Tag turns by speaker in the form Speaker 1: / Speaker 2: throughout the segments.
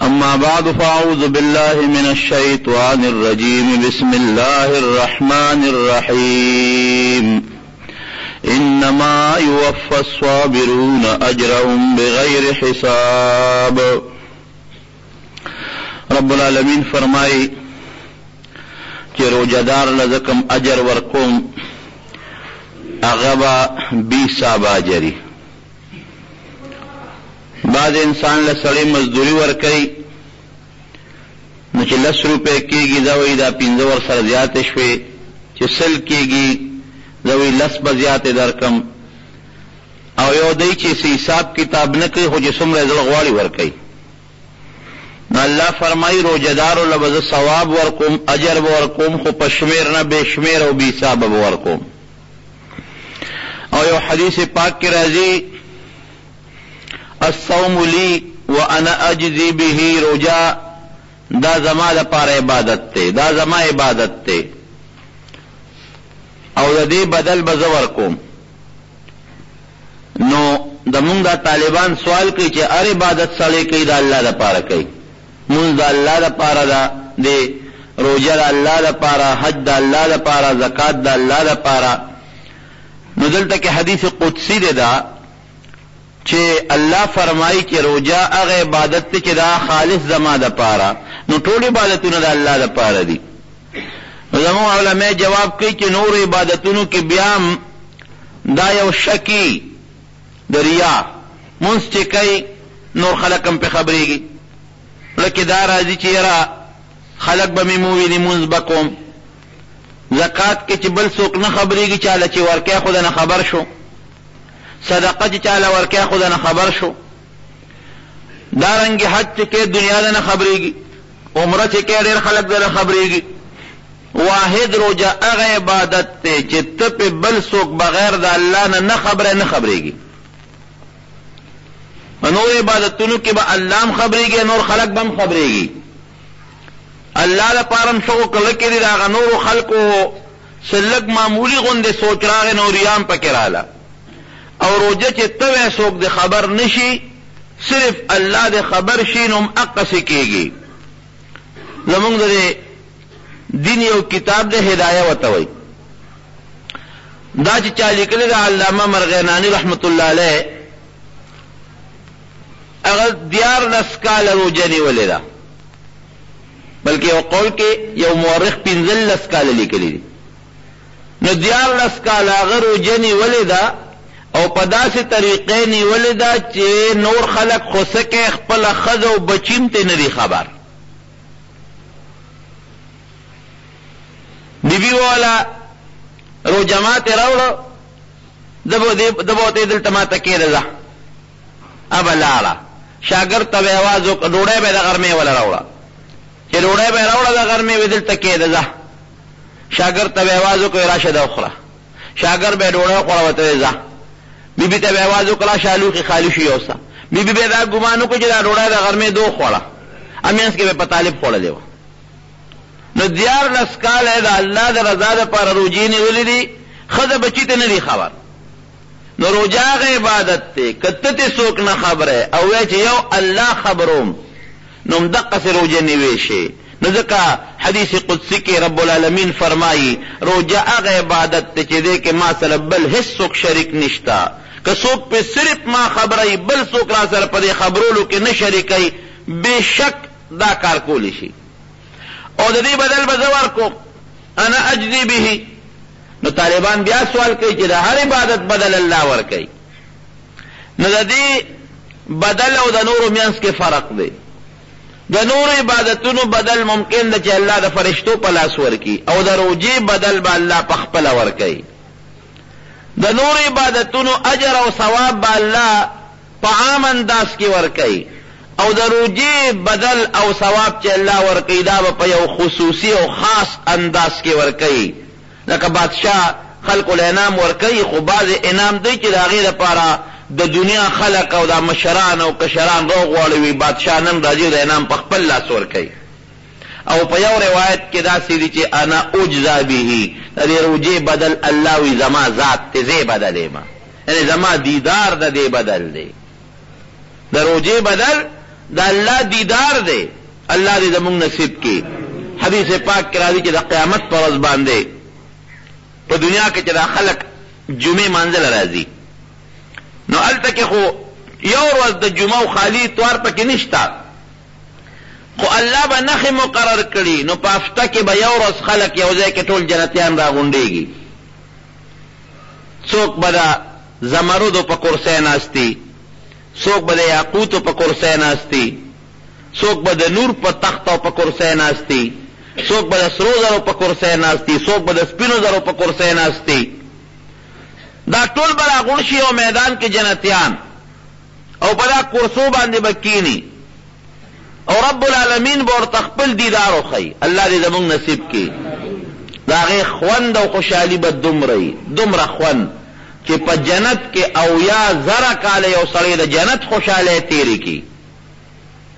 Speaker 1: أما بعد فأعوذ بالله من الشيطان الرجيم بسم الله الرحمن الرحيم إنما يوفى الصابرون أجرهم بغير حساب. رب العالمین فرمائی کہ روجدار لزکم اجر ورکم اغبا 20 ساب اجری. بعد انسان لسڑی مزدوری ورکی نو چې 10 روپے کیگی دوی دا 15 ور سر زیات شوی چې 100 کیگی دوی 10 بزیات درکم او یو دی چې حساب کتاب نه کوي خو چې څومره زړه غواړي ورکی. نو الله فرمای روجدارو لبز ثواب ورکم اجر ورکم خو پشمیر نه بشمیر او بی حساب ورکم. او یو حدیث پاک کې راځي الصوم لی وانا اجزی به. روجا دا زما د پاره عبادت ته، دا زما عبادت ته او د دې بدل بزور کوم. نو د مونږ د طالبان سوال کوي چې هر عبادت سړی کوي د الله د پاره کوي، مونږ د الله د پاره ده، د روجه د الله د پاره، حج د الله د پاره، زکات د الله د پاره. نو دلته کې حدیث قدسی ده چې الله فرمایي چې روجه هغه عبادت ته چې دا خالص زما د پاره، نو ټول عبادتونه د الله د پاره دي. زموږ علماء جواب کوي چې نور عبادتونو کې بیا دا یو شکی د ریا مونږ چې کوي نور خلک هم په خبرېږي، لکه دا راځي چې یاره خلک به مې موویني مونځ به کوم. زکات کې چې بل څوک نه خبرېږي، چاله چې ورکه خو نه خبر شو. صدقه چې چاله ورکه خو نه خبر شو. دارنګ حج چې دنیا نه خبرېږي، عمره چې ډېر خلک نه خبرېږي. واحد روجه هغه عبادت ته چې ته په بل څوک بغیر د الله نه خبرېږي. نور عبادتونو کې به الله هم خبرېږي، نور خلق به هم خبرېږي. الله لپاره هم شو کله کې دی دا نور خلقو سلک معمولی غونډه سوچ راغی نو ریام پکې رااله. او روجه چې ته څوک د خبر نشي، صرف الله د خبر شي نو اقص کېږي. زمونږ د دین یو کتاب د هدايه وتوي دا چې چا لیکلی د علامه مرغینانی رحمت الله علیه، اگر 14 کال روجه نیولې ده، بلکې یو قول کې یو مورخ 15 کال لیکلی دي. نو 14 کال هغه روجه نیولې ده او په داسې طریقې نیولې ده چې نور خلق خو سکه خپل خزه او بچیم ته نه دي خبر. بیبي والا روجه ماته راوړو دبو ته دلته ماته کېده ابا لاړه شاګرد ته आवाज وکړ ډوډۍ به د غرمې ولا راوړه. چې ډوډۍ به راوړه د غرمې به دلته کېده شاګرد ته आवाज وکړ راشه دا خورا. شاګرد به ډوډۍ خوړه وته ځه. بیبي ته आवाज وکړه شالوخي خالی شي اوسه. بیبي به دا ګمانو کو چې دا ډوډۍ د غرمې دوه خوړه، امینس کې به په طالب خوړلې و. نو 14 کال د الله د رضا لپاره روجې نیولې دي، خزه بچی ته نه دي خبر. نو روجه هغه عبادت ته کته ته څوک نه خبره او چې یو الله خبروم نو دقه سره روجه نیوي شي. نو ځکه حدیث قدسی کې رب العالمین فرمایي روجه هغه عبادت ته چې دې کې ما سره بل هیڅ څوک شریک نشتا. که څوک په صرف ما خبرای بل څوک را سره په خبرولو کې نه شریکای، بشک دا کار کولی شي. او د دې بدل بزور کو انا اجزی به. نو طالبان بیا سوال کوي چې د هر عبادت بدل الله ور کوي. نو د دې بدل او د نور میانس کې فرق دی. د نور عبادتونو بدل ممکن ده چې الله د فرشتو په لاس ورکی، او د روجې بدل به الله په خپل ور کوي. د نور عبادتونو اجر او ثواب به الله په عام انداز کې ور کوي، او د روجې بدل او ثواب چې الله ور کوي دا په یو خصوصي او خاص انداز کې ور کوي. لکه بادشاہ خلق الانام ور کوي، خو بعض انعام دی چې د هغې لپاره د دنیا خلق او د مشران او کشران روغ واړوي، بادشاہ نن راځي د انعام په خپل لاس ور کوي. او په یو روایت کې داسې دي چې انا اجزا به، د دې روجې بدل الله وي زما ذات ته زه بدلېما، یعنی زما دیدار د دې بدل دی. د روجې بدل دا الله دیدار دی. الله دې زمونږ نصیب کی. حدیث پاک کې راځي چې د قیامت پر ورځ باندې په دنیا کې چې دا خلق جمعې مانځل راځي، نو هلته کې خو یو ورځ د جمعه خالی اتوار پکې نشته، خو الله به نښې مقرر کړي. نو په هفته کې به یو ورځ خلق یو ځای کې ټول جنتیان راغونډېږي. څوک به د زمرودو په کرسۍ ناستي، څوک به د یاقوتو په کرسۍ ناستي، څوک به د نور په تخت او په کرسۍ ناستي، څوک به د سرو زرو په کرسۍ ناستي، څوک به د سپینو زرو په کرسۍ ناستي. دا ټول به راغونډ شي یو میدان کې جنتیان، او په دا کرسو باندې به کینی، او رب العالمین به ورته خپل دیدار وښیي. الله دې زمونږ نصیب کړي. د هغې خوند او خوشحالي به دومره خوند چې په جنت کې 80,000 کاله یو سړی د جنت خوشحالۍ تېرې کړي.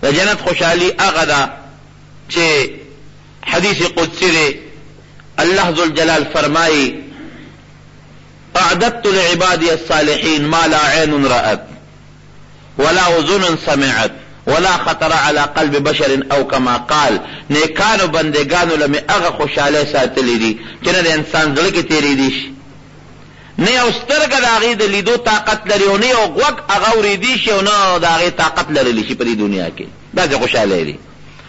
Speaker 1: د جنت خوشحالي هغه ده چې حدیث قدسی دی، الله ذوالجلال فرمایي اعددت لعبادي الصالحين ما لا عين رأت ولا اذن سمعت ولا خطر على قلب بشر او کما قال. نیکانو بندگانو لمه هغه خوشاله ساتلی دي چې نه د انسان زړه کې تیری دي شي، نه یو سترګه د هغې د لیدو طاقت لري، او نه یو غوږ هغه اورېدی شي، او نه د هغې طاقت لرلی شي په دې دنیا کې. داسې خوشحالی دي.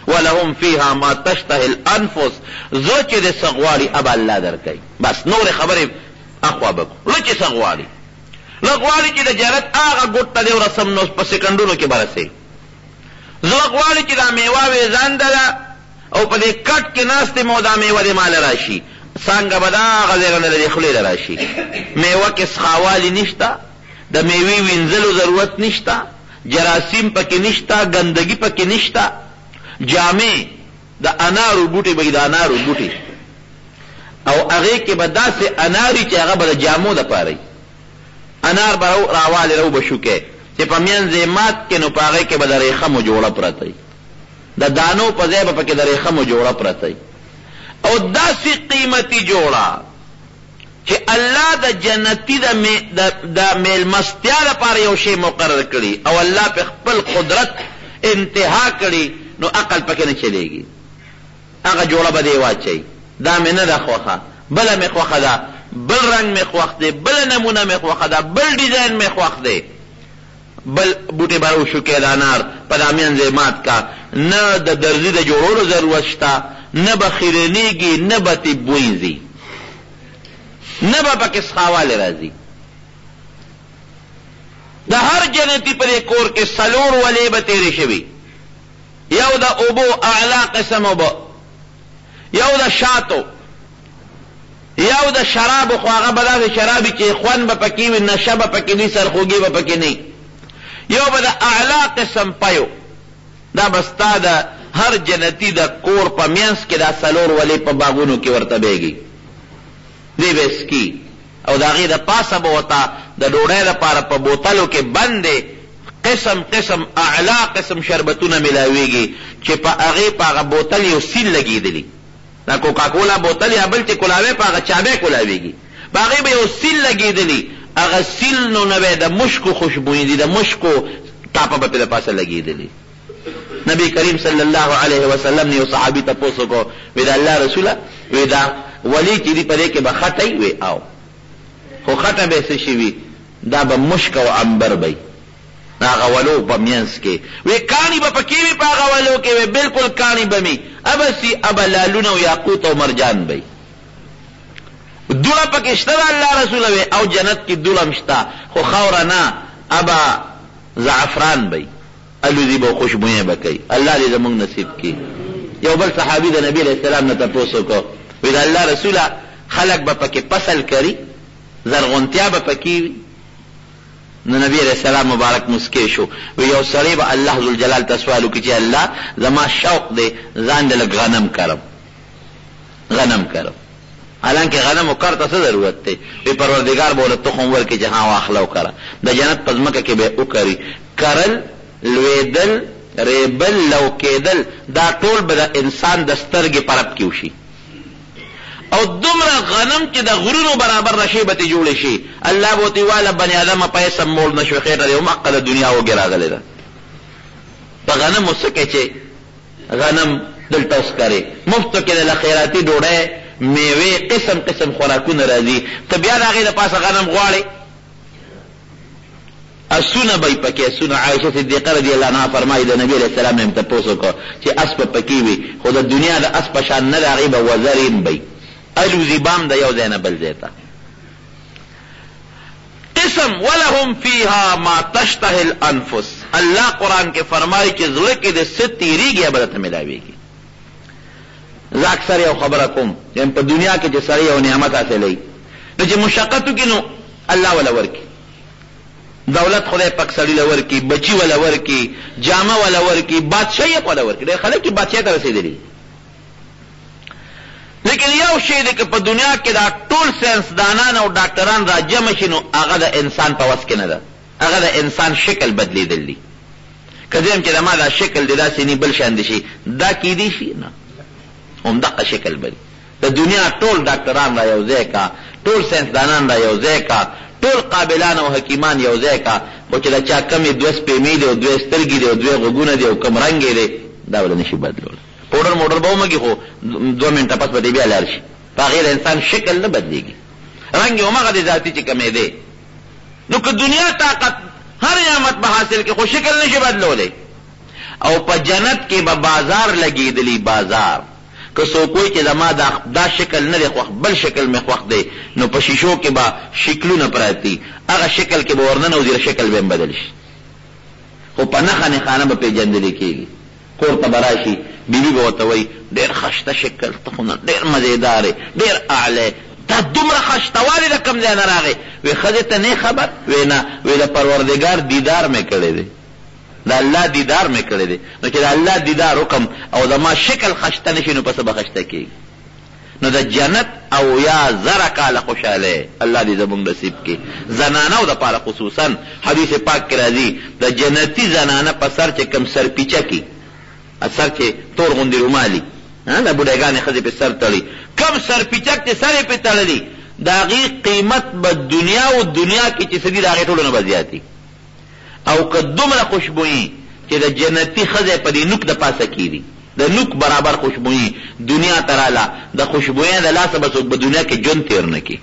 Speaker 1: ولهم فیها ما تشتهي الانفس، زړه چې د څه غواړي ابه الله درکوي. بس نورې خبرې اخوا به کړو. زړه چې څه غواړي، زړه غواړي چې د جنت هغه ګوټ ته دې ورسم، نو په سکندونو کې به رسې. زړه غواړي چې دا میوه وې ځان ده، او په دې کټ کې ناست یم او دا میوه دې ماله راشي، څنګه به دا هغه ځای نه د دې خولې ته راشي. میوه کې سخاوالي نشته، د میوې وینځلو ضرورت نشته، جراثیم پکې نشته، ګندګي پکې نشته. جامې د انارو بوټي به د انارو بوټي، او هغې کې به داسې اناري چې هغه به د جامو دپاره وي. انار به راوالی رو به شوکې چې په منځ یې مات کې، نو په هغې کې به د ریخمو جوړه پرته وي، د دانو په ځای به پکې د ریخمو جوړه پرته وي، او داسې قیمتي جوړه چې الله د جنتي د میلمستیا لپاره یو شی مقرر کړي، او الله په خپل قدرت انتها کړي، نو عقل پکې نه چلېږي. هغه جوړه به دې واچوي، دا مې نه ده خوښه، بله مې خوښه ده، بل رنګ مې خوښ دی، بله نمونه مې خوښه ده، بل ډیزاین مې خوښ دی، بل بوټي به وشوکې د انار په دا منځ یې مات کا. نه د درزي د جوړولو ضرورت شته، نه به خیرنېږي، نه به تې بویځي، نه به پکې سخاوالی راځي. د هر جنتي په دې کور کې 4 ولې به تېرې شوي، یو د اوبو اعلی قسم اوبه، یو د شاتو، یو د شرابو، خو هغه به داسې شرابي چې خوند به پکې وي، نشه به پکې نه وي، سرخوږي به پکې نه وي، یو به د اعلی قسم پیو. دا به ستا د هر جنتي د کور په منځ کې دا 4 ولې په باغونو کې ورته بیږي، دی به سکي، او د هغې د پاسه به ورته د ډوډۍ دپاره په بوتلو کې بندې قسم قسم اعلی قسم شربتونه ملاویږي، چې په هغې په هغه بوتل یو سیل لګېدلی، دا کوکاکولا بوتل یا بل چې کولاوی په هغه چابی کولاویږي، په هغې به یو سیل لګېدلی، هغه سیل نو نه د مشکو خوشبویي دي، د مشکو ټاپه به پې د پاسه لګېدلی. نبی کریم صلی الله علیه وسلم نه یو صحابي تپوس وکړو، وی د الله رسوله، وی دا ولی چې دي په دې کې به خټه وي، وی او خو خټه به څه شي وي، دا به مشک او عنبر به هغه ولو په منځ کې، وی کاڼي به پکې وي په هغه ولو کې، وی بلکل کاڼي به مي ابسي ابه لالونه او یاقوت او مرجان به دوړه پکې شته د الله رسوله، وی او جنت کې دوړه هم شته، خو خاوره نه، ابه زعفران به الوزي به خوشبویه به کوي. الله دې زمونږ نصیب کړي. یو بل صحابي د نبی علیہ السلام نه تپوس وکړو، وی د الله رسوله خلق به پکې فصل کوي، زرغونتیا به پکې وي. نو نبی علیہ السلام مبارک مسکی شو، وی یو سړی به الله ذوالجلال ته سوال وکړي چې الله زما شوق دی ځان دې لږ غنم کرم، حالانکه غنم وکړ ته څه ضرورت دی، وی پروردګار به ورته تخم ورکړي چې ها واخله وکړه، د جنت په ځمکه کې به وکري، کرل، لویدل، ریبل، لو کېدل، دا ټول به د انسان د سترګې پرب کې وشي، او دومره غنم چې د غرونو برابر نشي به تې جوړې شي. الله به ورته واله بني ادمه پیسه موړ نه شوې، خیر دی، هماقه د دنیا وږې راغلې ده، په غنم وسکه چې غنم دلته وسکري مفتو کې د خیراتي ډوډۍ میوه قسم قسم خوراکونه راځي ته بیا د هغې د پاسه غنم غواړې اسونه به یې پکې اسونه عایشه صدیقه رضی الله عنها فرمایي د نبي علیه السلام نه یې تپوس وکړه چې اس به پکې وي خو د دنیا د اس په شان نه د هغې به وزرین به الوزي بام د یو ځای نه بل ځای ته قسم ولهم فیها ما تشتهي الانفس الله قرآن کې فرمایي چې زړه کې د څه تېرېږي یا به درته میلاوېږي زه اکثر یو خبره کوم چې په دنیا کې چې سړی یو نعمت حاصلوي نو چې مشقت وکړي نو الله وله ورکړي دولت خدای پاک سړي له ورکړي بچي وله ورکړي جامه وله ورکړي بادشاهیت وله ورکړي ډېر خلک چې بادشاهۍ ته رسېدلي لیکن یو شی دی که په دنیا کې دا ټول ساینسدانان او ډاکټران را جمع شي نو هغه د انسان په وس کې نه ده هغه د انسان شکل بدلېدل دي که دویم چې د ما دا شکل دی داسې نی بل شان دی شي دا کیدی شي نه همدغه شکل به د دنیا ټول ډاکټران را یو ځای کا ټول ساینسدانان را یو ځای کا ټول قابلان او حکیمان یو ځای کا خو چې د چا کمې دوه سپېمې دی او دوه سترګې دی او دوه غوږونه دی او کم رنګ دی دا به نشي بدلولی پوډر موډر به ومږي خو 2 منټه پس به بیا لاړ شي په هغې د انسان شکل نه بدلېږي رنګ یې همغه دی ذاتي چې کمې دی نو که دنیا طاقت هر نعمت به حاصل کې خو شکل نشي بدلولی او په جنت کې به بازار لګېدلی بازار که څوک وایي چې زما دا شکل نه دی خوښ بل شکل مې خوښ دی نو په شیشو کې به شکلونه پراتی هغه شکل کې به ورننوځي شکل به هم بدل شي خو په نښه نښانه به پېژندلی کېږي کور ته به راشي بیبي به ورته وایي ډېر ښایسته شکل ته خو ډېر مزېدار یې ډېر اعلی دا دومره ښایستهوالی د کوم ځای نه راغی وی ښځې ته نه خبر وی نه وی د پروردګار دیدار مې کړی دی د الله دیدار مې کړی دی نو چې د الله دیدار وکړم او د ما شکل خشته نشي نو پسه به خشته کېږي نو د جنت او یا زره کاله خوشحالی الله دې زمونږ نصیب کړي زنانو دپاره خصوصا حدیث پاک کې راځي د جنتي زنانه په سر چې کوم سرپیچه کي سر چې تور غوندې رومالي د بوډاګانې ښځې پې سر تړي کم سرپیچک چې سر یې پې تړلي د هغې قیمت به دنیا او دنیا کې چې څه دي د هغې ټولو نه به زیاتي او که دومره خوشبویي چې د جنتي ښځې په دې نوک د پاسه کېدي د نوک برابر خوشبویي دنیا ته راله د خوشبویۍ د لاسه به څوک په دنیا کې ژوند تېر نه کړي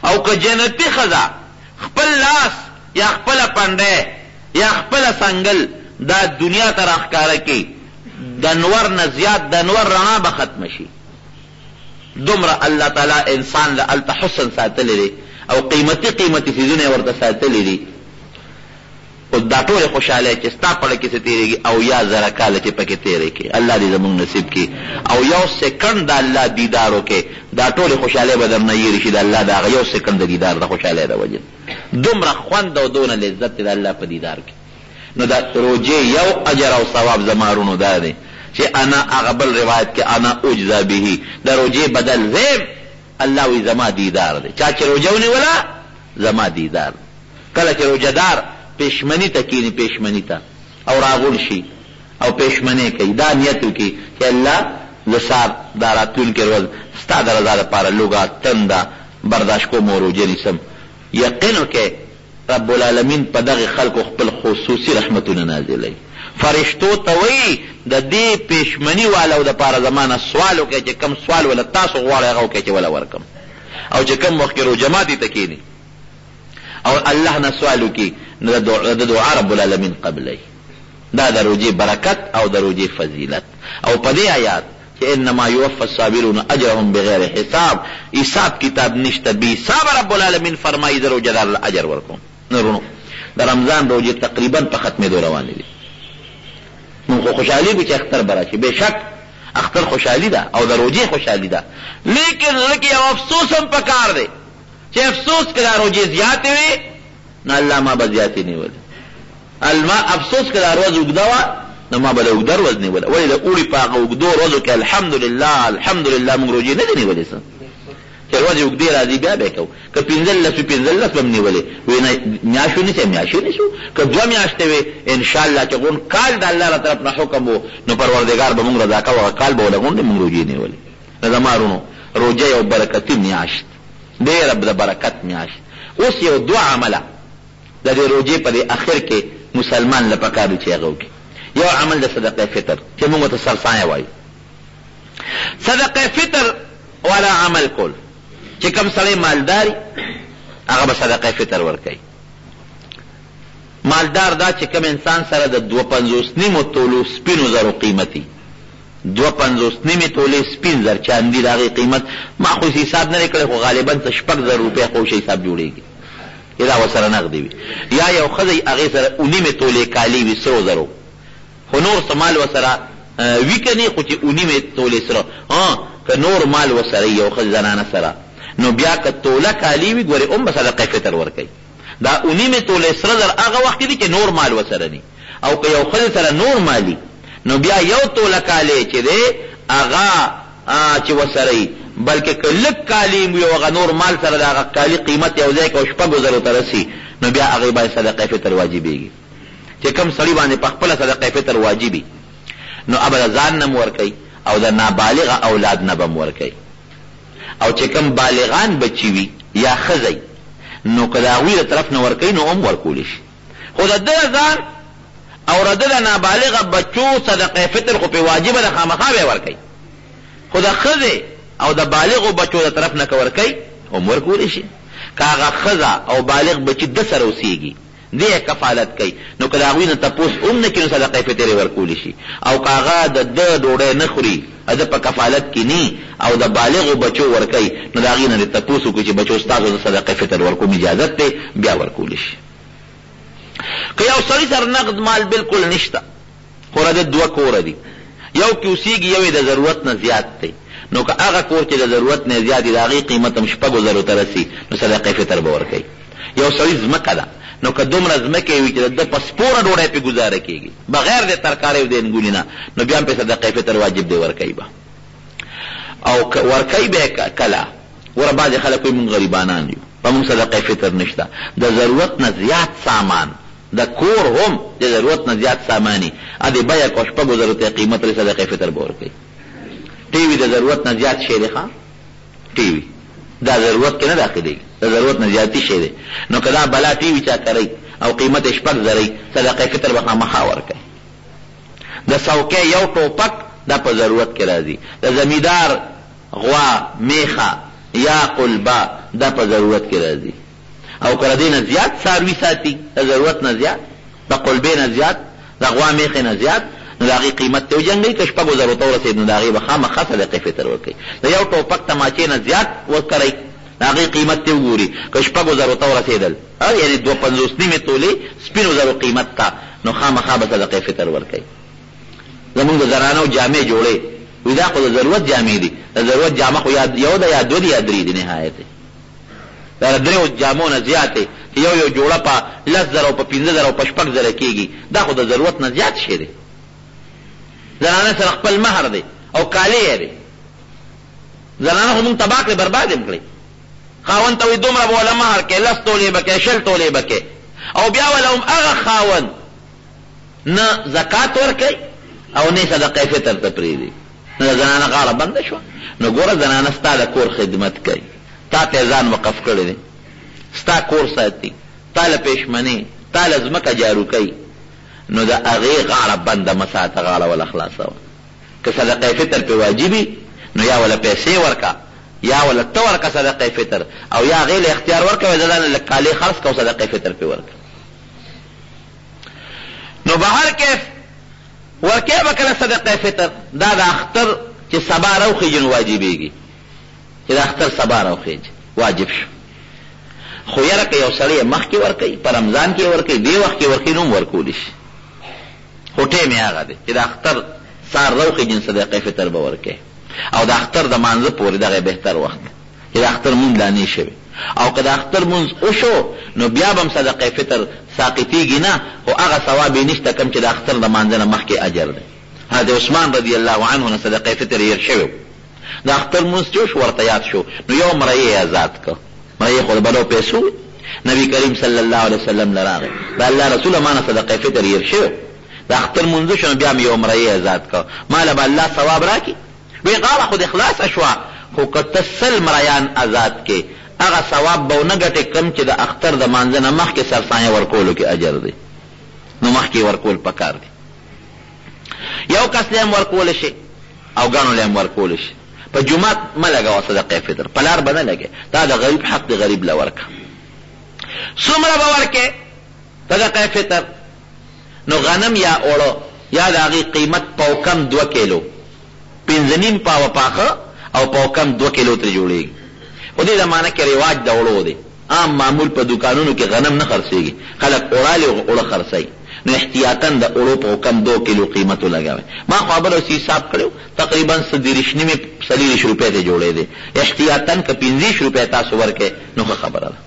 Speaker 1: او که جنتي ښځه خپل لاس یا خپله پنډۍ یا خپله سنګل دا دنیا ته راښکاره کړي د نور نه زیات د نور رڼا به ختمه شي دومره الله تعالی انسان له هلته حسن ساتلی دی او قیمتي قیمتي څیزونه یې ورته ساتلی دي او دا ټولې خوشحالۍ چې ستا په زړه کې څه تېرېږي او یا زره کاله چې پکې تېری کړي الله دې زمونږ نصیب کړي او یو سیکنډ د الله دیدار وکړي دا ټولې خوشحالۍ به درنه هېرې شي د الله د هغه یو سیکنډ د دیدار د خوشحالۍ د وجې دومره خوند او دونه لذت دی د الله په دیدار کې نو دا روجې یو اجر او ثواب زما رونو دا دی چې انا هغه بل روایت کې انا اجزا به د روجې بدل زیم الله وی زما دیدار دی چا چې روجه ونیوله زما دیدار کله چې روجهدار پېشمني ته کښېني پېشمني ته او راغون شي او پېشمنۍ کوي دا نیت وکړي چې الله زه سار دا راتلونکې ورځ ستا د رضا دپاره لوږه تنده برداشت کوم او روجه نیسم یقین وکړئ رب العالمین په دغه خلکو خپل خصوصي رحمتونه نازلوي فرشتو ته وایي د دې پېشمني والو دپاره زمانه سوال وکړئ چې کوم سوال وله تاسو غواړئ هغه وکړئ چې وله ورکم او چې کوم وخت کې روژه ماتې ته کښېني او الله نه سوال وکړي نو د دعا رب العالمین قبلوي دا د روژې برکت او د روژې فضیلت او په دې آیات چې انما یوفى الصابرون اجرهم بغیر حساب حساب کتاب نشته بې حسابه رب العالمین فرمایي زه روژهدار له اجر ورکوم نورونو د رمضان روژې تقریبا په ختمېدو روانې دي مونږ خو خوشحالي وي چې اختر به راشي بېشک اختر خوشحالي ده او د روژې خوشحالي ده لیکن زړه کې یو افسوس هم پکار دی چې افسوس که دا روژې زیاتې وي نو الله ما به زیاتې نیولې افسوس که دا ورځ اوږده وه نو ما به د اوږده ورځ نیوله ولې د اوړي په هغه اوږدو ورځو کې الحمدلله مونږ روژې نه دي نیولې څه چې ورځې اوږدې راځي بیا به یې کوو که 15 به م نیولې وی نه میاشت ونیسئ میاشت ونیسو که 2 میاشتې وې انشاءالله چې غون کال د الله له طرف نه حکم و نو پروردګار به مونږ رضا کوه هغه کال به ولغونډې مونږ روژې نیولې نو زما وروڼو روژه یو برکتي میاشت ډېره د برکت میاشت اوس یو 2 عمله د دې روژې په دې اخر کې مسلمان له پکار دی چې هغه وکړي یو عمل د صدقه فطر چې موږ ته سرسایه وایي. صدقه فطر والا عمل کول چې کوم سړی مالداري هغه به صدقه فطر ورکوي. مالدار دا چې کوم انسان سره د 2.50 تولو سپینو زرو قیمتي 2.50 تولې سپین زر چاندي د هغې قیمت ما خو حساب نه کړی خو غالبا 6,000 روپۍ خو حساب جوړېږي دا ورسره نغدي وي. یا یو ښځی هغې سره 9 تولې کالي وي سرو زرو خو نور څه مال ورسره وي که نه خو چې 9 تولې سره که نور مال ورسره یو ښځې زنانه سره نو بیا که توله کالي وي ګورې به صدقه فطر ورکوي. دا 9 تولې سره زر هغه وخت دي چې نور مال ورسره ني او که یو ښځې سره نور مالي نو بیا یو توله کالی چې دی هغه چې ورسره وي بلکې که لږ کالي وي او هغه نور مال سره د هغه کالي قیمت یو ځای که 6,000 ته رسي نو بیا هغې باندې صدقه فطر واجبېږي. چې کوم سړي باندې په خپله صدقه فطر واجبي نو به د ځان نه م ورکوي او د نابالغه اولاد نه به م ورکوي. او چې کوم بالغان بچي وي یا ښځی نو که د هغوی د طرف نه ورکوي نو هم ورکولی شي. خو د ده ځان او د ده د نابالغه بچو صدقه فطر خو پې واجبه ده خامخا به یې ورکوي. خو د ښځې او د بالغو بچو د طرف نه که ورکوي هم ورکولی شي. که هغه ښځه او بالغ بچي ده سره اوسېږي دی یې کفالت کوي نو که د هغوی نه تپوس هم نه کړي نو صدقه فطر یې ورکولی شي. او که هغه د ده ډوډۍ نه خوري ده په کفالت کې نی او د بالغو بچو ورکوي نو د هغې نه دې تپوس وکړي چې بچو ستاسو د صدقه فطر ورکوم اجازت دی بیا ورکولی شي. که یو سړي سره نقد مال بالکل نشته خو د 2 کوره دي یو کې اوسېږي یو یې د ضرورت نه زیات دی نو که هغه کور چې د ضرورت نه زیات دی د هغې قیمت هم 6,000 ته رسي نو صدقه فطر به ورکوي. یو سړي ځمکه ده نو که دومره ځمکې وي چې د ده په سپوره ډوډۍ پې ګزاره کېږي بغیر د ترکارۍ او د انګولي نه نو بیا هم پې صدقه فطر واجب دی ورکوي به. او ورکوي به یې کله وره بعضې خلک وایي مونږ غریبانان یو په مونږ صدقه فطر نشته. د ضرورت نه زیات سامان د کور هم د ضرورت نه زیات ساماني ادې بیه که 6,000 ته قیمت لري صدقه فطر به ورکوي. ټي وي د ضرورت نه زیات شی دی ښه ټي وي دا ضرورت کې نه داخلېږي د ضرورت نه زیاتي شی دی نو که دا بلا ټي وي چا کوي او قیمت 6,000 صدقه فطر به خامخا ورکوي. د څوکۍ یو ټوپک دا په ضرورت کې راځي. د زمیندار غوا میخه یا قلبه دا په ضرورت کې راځي. او که د دې نه زیات څاروي ساتي د ضرورت نه زیات د قلبې نه زیات د غوا میخې نه زیات نو د هغې قیمت ته وجنګوي که 6,000 ته ورسېد نو د هغې به خامخا صدقه فطر ورکوي. د یو ټوپک تماچې نه زیات ورکوئ د هغې قیمت ته وګوري که 6,000 ته ورسېدل یعنې 2.50 تولې سپینو زرو قیمت ته نو خامخا به صدقه فطر ورکوي. زمونږ د زنانو جامې جوړې وي دا خو د ضرورت جامې دي د ضرورت جامه خو یو ده یا 2 دي یا 3 دي نهایت دا 3 جامو نه زیات دی چې یو جوړه په 10,000 او په 15,000 او په 6,000 کېږي دا خو د ضرورت نه زیات شی دی. زنانه سره خپل مهر دی او کالی یې دی زنانه خو مونږ تباه کړې برباد یې کړې. خاوند ته وایي دومره به وله مهر کې 10 تولې به کې 20 تولې به کې او بیا وله هم هغه خاوند نه زکات ورکوي او نه صدقه فطر ته پرېږدي نو د زنانه غاړه بنده شوه. نو ګوره زنانه ستا د کور خدمت کوي تا ته ځان وقف کړی دی ستا کور ساتي تا له پېشمنې تا له ځمکه جارو کوي نو د هغې غاړه بنده مه ساته غاړه وله خلاصوه. که صدقه فطر پې واجبي نو یا وله پیسې ورکه یا وله ته ورکه صدقه فطر او یا هغې له اختیار ورکوې د دانه لږ کالي خرڅ که او صدقه فطر پې ورکه. نو به هر کیف ورکې به کله صدقه فطر دا د اختر چې سبا راوخېږي نو واجبېږي چې د اختر سبا راوخېږي واجب شو. خو یاره که یو سړی یې مخکې ورکوي په رمضان کې ورکوي دې وخت کې ورکوي نو هم ورکولی شي خو ټیم یې هغه دی چې د اختر سهار راوخېږي نو صدقه فطر به ورکوي او د اختر د مانځه پورې دغه بهتر وخت چې د اختر مونځ لا نه شوی او که د اختر مونځ وشو نو بیا به هم صدقه فطر ساقطېږي نه خو هغه ثواب یې نشته کوم چې د اختر د مانځه نه مخکې اجر دی. حضرت عثمان رضی الله عنه نه صدقه فطر هېر شوی د اختر مونځ چې وشو ورته یاد شو نو یو مریی یې آزاد کړ مریی خو د بدو پیسو نبی کریم صلی الله علیه وسلم له راغی د الله رسوله ما نه صدقه فطر هېر شوی د اختر مونځ شو نو بیا مې یو مریی آزاد کړ ما له به الله ثواب راکړي وی غاړه خو د خلاصه شوه خو که ته 100 مریان آزاد کې هغه ثواب به ونه ګټې کم چې د اختر د مانځه نه مخکې سرسایه ورکولو کې اجر دی نو مخکې ورکول پکار دی. یو کس له هم ورکول شي او ګڼو له هم ورکول شي. په جمعات مه لګوه صدقه فطر، په لار به نه لګې، دا د غریب حق د غریب له ورکه. څومره به ورکې صدقه فطر؟ نو غنم یا اوړه یا د هغې قیمت پوکم 2 کیلو، 5.5 پاوه پاخه او پوکم 2 کیلو ترې جوړېږي. په دې زمانه کې رواج د اوړو دی. عام معمول په دکانونو کې غنم نه خرڅېږي، خلک اوړالې اوړه خرڅوي. نو احتیاطاً د اوړو په حکم 2 کیلو قیمت ولګوئ. ما خو خبره اوس حساب کړو تقریبا 30 روپۍ ته جوړې دی. احتیاطاً که 50 روپۍ تاسو ورکې نو ښه خبره ده.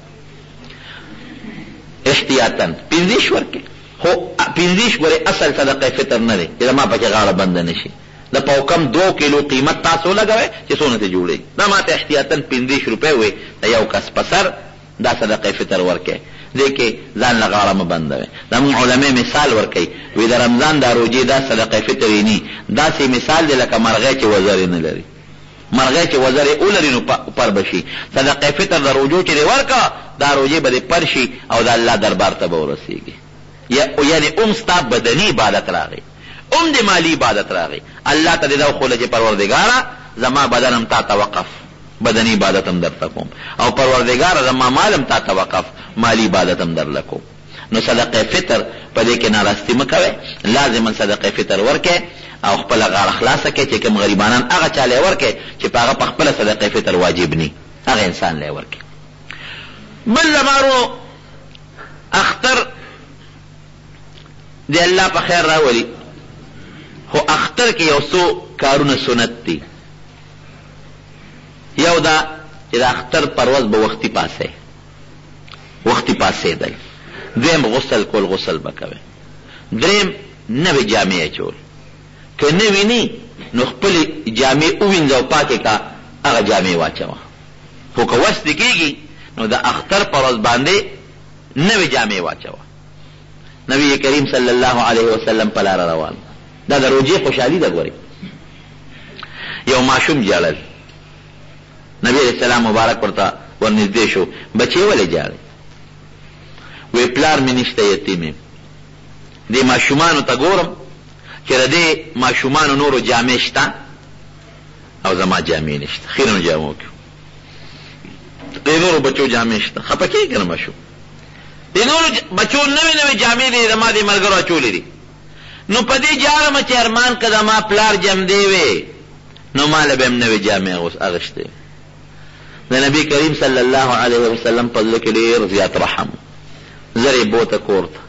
Speaker 1: احتیاطاً 50 ورکې، خو 50 ګورې اصل صدقه فطر نه دی چې زما پکې غاړه بنده نه شي. د په حکم 2 کیلو قیمت تاسو لګوئ چې څونه ته جوړېږي. دا ما ته احتیاطاً 50 روپۍ وې د یو کس په سر، دا صدقه فطر ورکې. دې کې ځان له غاړه مه بندوئ. زموږ علماء مثال ورکوي، وایي د رمضان دا روجې دا صدقه فطر یې ني، داسې مثال دی لکه مرغۍ چې وزرې نه لري. مرغۍ چې وزرې ولري نو پر به شي. صدقه فطر د روجو چې دې ورکړه دا روجې به دې پر شي او د الله دربار ته به ورسېږي. یعنې ستا بدني عبادت راغی، د مالی عبادت راغی. الله ته دې دا وښوله چې پروردګاره زما بدن هم تا ته وقف، بدنی عبادت هم در تکوم، او پروردگار زما مالم تا توقف، مالی عبادت هم در لکوم. نو صدقه فطر په دې کې ناراستی مه کوئ، لازما صدقه فطر ورکئ او خپله غاړه خلاصه کړئ. چې کوم غریبانان هغه چا لی ورکئ چې په هغه په خپله صدقه فطر واجب ني، هغه انسان لی ورکئ. بل زمارو اختر دی الله په خیر راولي، خو اختر کې یو څو کارونه سنت دي. یو دا چې د اختر پر ورځ به وختي پاسېدل. دویم غسل کول، غسل به کوئ. دریم نوې جامې اچول، که نوې ني نو خپلې جامې ووینځه او پاکې کا، هغه جامې واچوه. خو که وس دې کېږي نو د اختر پر ورځ باندې نوې جامې واچوه. نبی کریم صلی الله علیه وسلم په لاره روان، دا د روجې خوشحالي ده. ګورئ یو ماشوم جاړل، نبی علیہ السلام مبارک ورته ورنږدې شو، بچې ولې جاړې؟ وی پلار مې نشته، یتیم یم. دې ماشومانو ته ګورم چې د دې ماشومانو نورو جامې شته او زما جامې نشته. خیرنو جامو کې دې نورو بچو جامې شته، خفه کېږي که نه ماشوم؟ دې نورو بچو نوې جامې دي زما دې ملګرو اچولې دي. نو په دې جاړم چې ارمان که زما پلار جمدې وې نو ماله به هم نوې جامې اغوښتې. د نبی کریم صلی الله علیه وسلم په زړه کې ډېر زیات رحم، زر یې بوته کور ته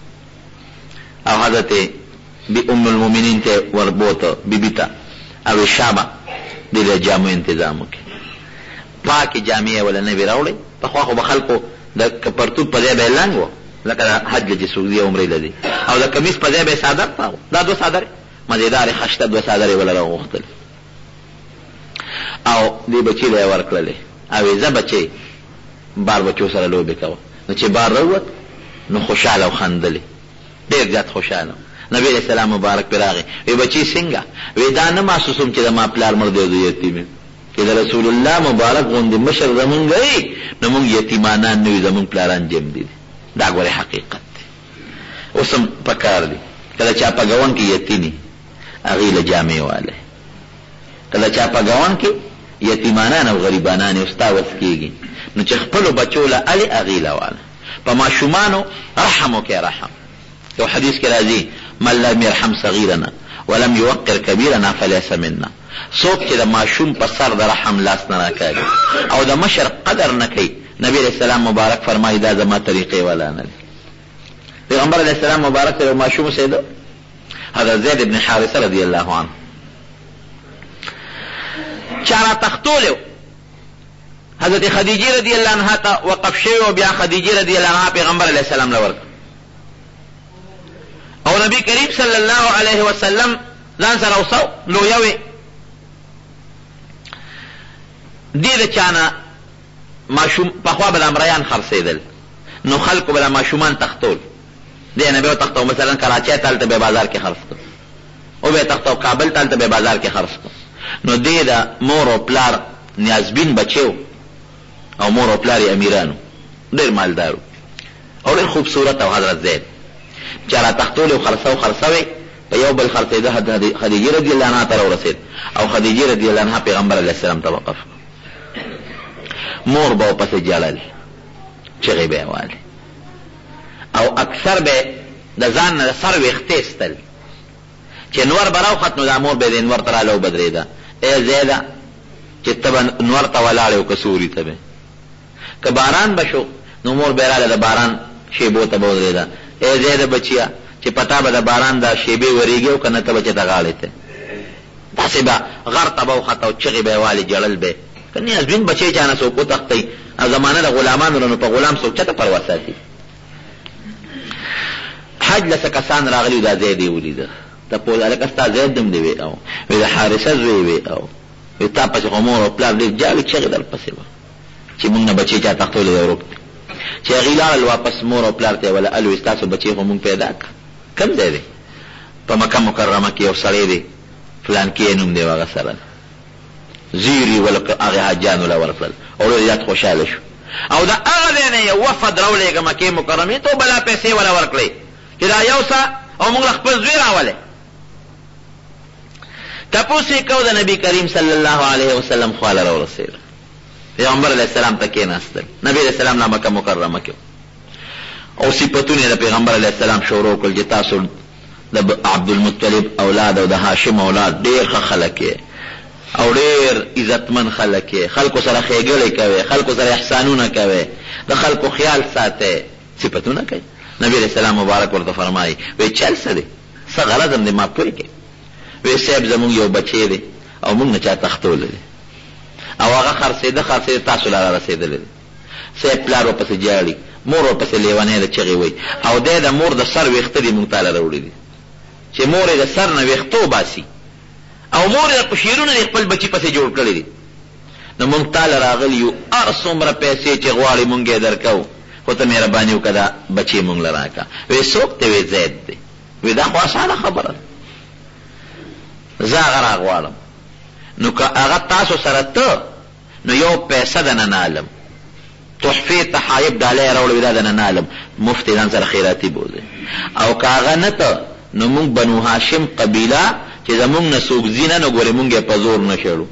Speaker 1: او حضرت ام المؤمنین ته وربوته بیبي ته، او شابه دې د جامو انتظام وکړي. پاکې جامې یې وله نوې راوړئ. پخوا خو به خلکو د پرتوب په ځای به یې لنګ و، لکه د حج چې څوک دی عمرې لدی، او د کمیس په ځای به یې صادر پاو. دا 2 صادرې مزېدارې خشته 2 صادرې وله راوغوښتلې او دې بچي له یې ورکړلې. او زه بچې بار بچو سره لوبې کوه. نو چې بار راووت نو خوشحاله او خندلې، ډېر زیات خوشحاله. نبی علیہ السلام مبارک پې راغی، وی بچې څنګه؟ وی دا نه محسوسوم چې د ما پلار مړ دی، زه یتیم یم. چې د رسول الله مبارک غوندې مشر زمونږ دی نو مونږ یتیمانان نه وي، زمونږ پلاران جم دي. دا ګورې حقیقت دی. اوس هم پکار دی کله چا په ګاونډ کې یتیمي هغې له جامې والی، کله چا په ګاونډ کې یتیمانان او غریبانان یې ستا وس کېږي نو چې خپلو بچو له الې هغې له واله. په ماشومانو رحم وکړئ. رحم یو حدیث کې راځي من لم يرحم صغیرنا ولم يوقر کبیرنا فلیس منا. څوک چې د ماشوم په سر د رحم لاس نه راکاږي او د مشر قدر نه کوي، نبی علیہ السلام مبارک فرمایي دا زما طریقې والا نه دي. پیغمبر علیہ السلام مبارک سره ماشوم اوسېده، حضرت زید بن حارثه رضی الله عنه چا را تختولی، حضرت خدیجه رضی الله عنها ته وقف شوی او بیا خدیجه رضی الله عنها پیغمبر علیہ السلام له ورکړ. او نبی کریم صلی الله علیه وسلم ځان سره اوسو لویوي دې د چانه ماشوم. پخوا به د امریان خرڅېدل نو خلکو به د ماشومان تختول، دې نه به تختو مثلا کراچۍ ته هلته به بازار کې خرڅ کړ، او به تختو کابل ته هلته به بازار کې خرڅ کړ. نو دې د مور او پلار نیازبین بچو او مور او پلار یې امیرانو، ډېر مالدارو او ډېر خوبصورت. او حضرت زید چې را تختول او خرڅوي په یو بل خرڅېده خدیجه رضی الله عنها ته راورسېد او خدیجه رضی الله عنها پیغمبر علیه السلام ته وقف. مور به ورپسې جړل، چغې به یې والې او اکثر به د ځان نه د سر ویښته ایستل چې نور به راوخت نو دا مور به د نور ته راله وبدرېده. ای زیده چې ته به نور ته ولاړې او که سوري ته به که باران به شو نو مور به یې راله د باران شیبو ته به ودرېده. ای زیده بچیا چې پتا به د باران دا شیبې ورېږي او که نه ته به چې ته غاړې ته داسې به غر ته به وخته او چغې به یې والې جړل به که نیازبین بچی چانه څوک وتښتئ او زمانه د غلامانو نو په غلام څوک چاته پروا ساتي. حج لسه کسان راغلي دا زید یې ولیده تپوس هلکه ستا زید دم دې وی او وی د حارثه زوی وی او وی تا پسې خو مور او پلار ډېر جاړي چغې در پسې به چې مونږ نه بچی چا تښتولی دی ورک چې هغې لاړل واپس مور او پلار ته یې وله الوی ستاسو بچی خو مونږ پیدا کړه کوم ځای دی په مکه مکرمه کې یو سړی دی فلانکي یې نوم دی هغه سره زیري ولکه هغې حاجیانو له ورکړل او ډېر زیات خوشحاله شو او د هغه ځای نه یو وفد راولېږه مکې مکرمې ته بلا پیسې وله ورکړې چې دا یو څه او موږ له خپل زوی راولې. تپوس یې کو د نبي کریم صلی الله علیه وسلم خواله راورسېده. پیغمبر علیه السلام ته کېناستل. نبي علیه السلام لا مکه مکرمه کې او صفتونه د پیغمبر علیه السلام شروع کړل چې تاسو د عبدالمطلب اولاد او د هاشم اولاد ډېر ښه خلک یې او ډېر عزتمن خلک یې، خلکو سره ښېګړې کوئ، خلکو سره احسانونه کوئ، د خلکو خیال ساتئ، صفتونه کوي. نبی علیہ السلام مبارک ورته فرمایي وی چل څه دی څه غرض هم دی ما پوه کې وی صاحب زمونږ یو بچی دی او مونږ نه چا تښتولی دی او هغه خرڅېده تاسو لا رارسېدلی دی. صاحب پلار ورپسې جاړي، مور ورپسې لیونی د چغې وی او دی د مور د سر ویښته دي مونږ تاله راوړي دي چې مور یې د سر نه ویښته وباسي او مور یې په شیرونه دې خپل بچي پسې جوړ کړی دي. نو مونږ تاله راغلي یو هر څومره پیسې چې غواړې مونږ یې درکوو خو ته مهرباني وکړه دا بچی مونږ له راکړه. وی څوک دی وی زید دی. وی دا خو اسانه خبره زه هغه راغواړم نو که هغه تاسو سره ته نو یو پیسه دنه نه علم تحفې تحایب ډالۍ یې راوړه وی دا دنه نه علم مفتې ځان سره خیراتي بولې او که هغه نه ته نو مونږ بنو هاشم قبیله چې زمونږ نه څوک ځي نه نو ګورې مونږ یې په زور نه شړو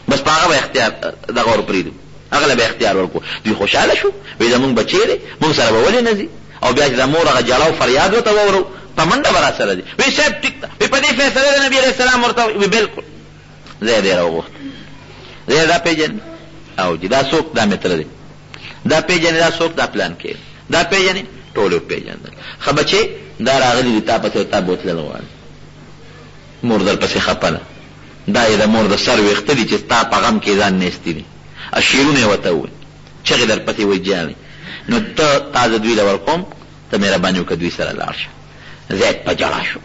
Speaker 1: بس په هغه به اختیار دغه ور پرېږدو هغه له به اختیار ورکړو. دوی خوشحاله شو وی زمونږ بچی دی مونږ سره به ولې نه ځي او بیا چې د مور هغه جړه او فریاد ورته واورو په منډه به را سره دي. وی صاحب ټیک ده وی په دې فیصله د نبي علیه السلام ورته وی بالکل زید یې راوغوښت. زید دا پېژنې او چې دا څوک دا مې تره دی دا پېژنې دا څوک دا پلان کې دا پېژنې ټول یې پېژندل. ښه بچې دا راغلي دي تا پسې تا بوتلل غواړي مور در پسې خپه ده دا یې د مور د سر ویښته دي چې ستا په غم کې ځان نیستی دي اشیرونه یې ورته وویل چغې در پسې وایي جاړې نو ته تازه دوی له ورکوم ته مهرباني وکړه دوی سره لاړ شه. زید په جړا شو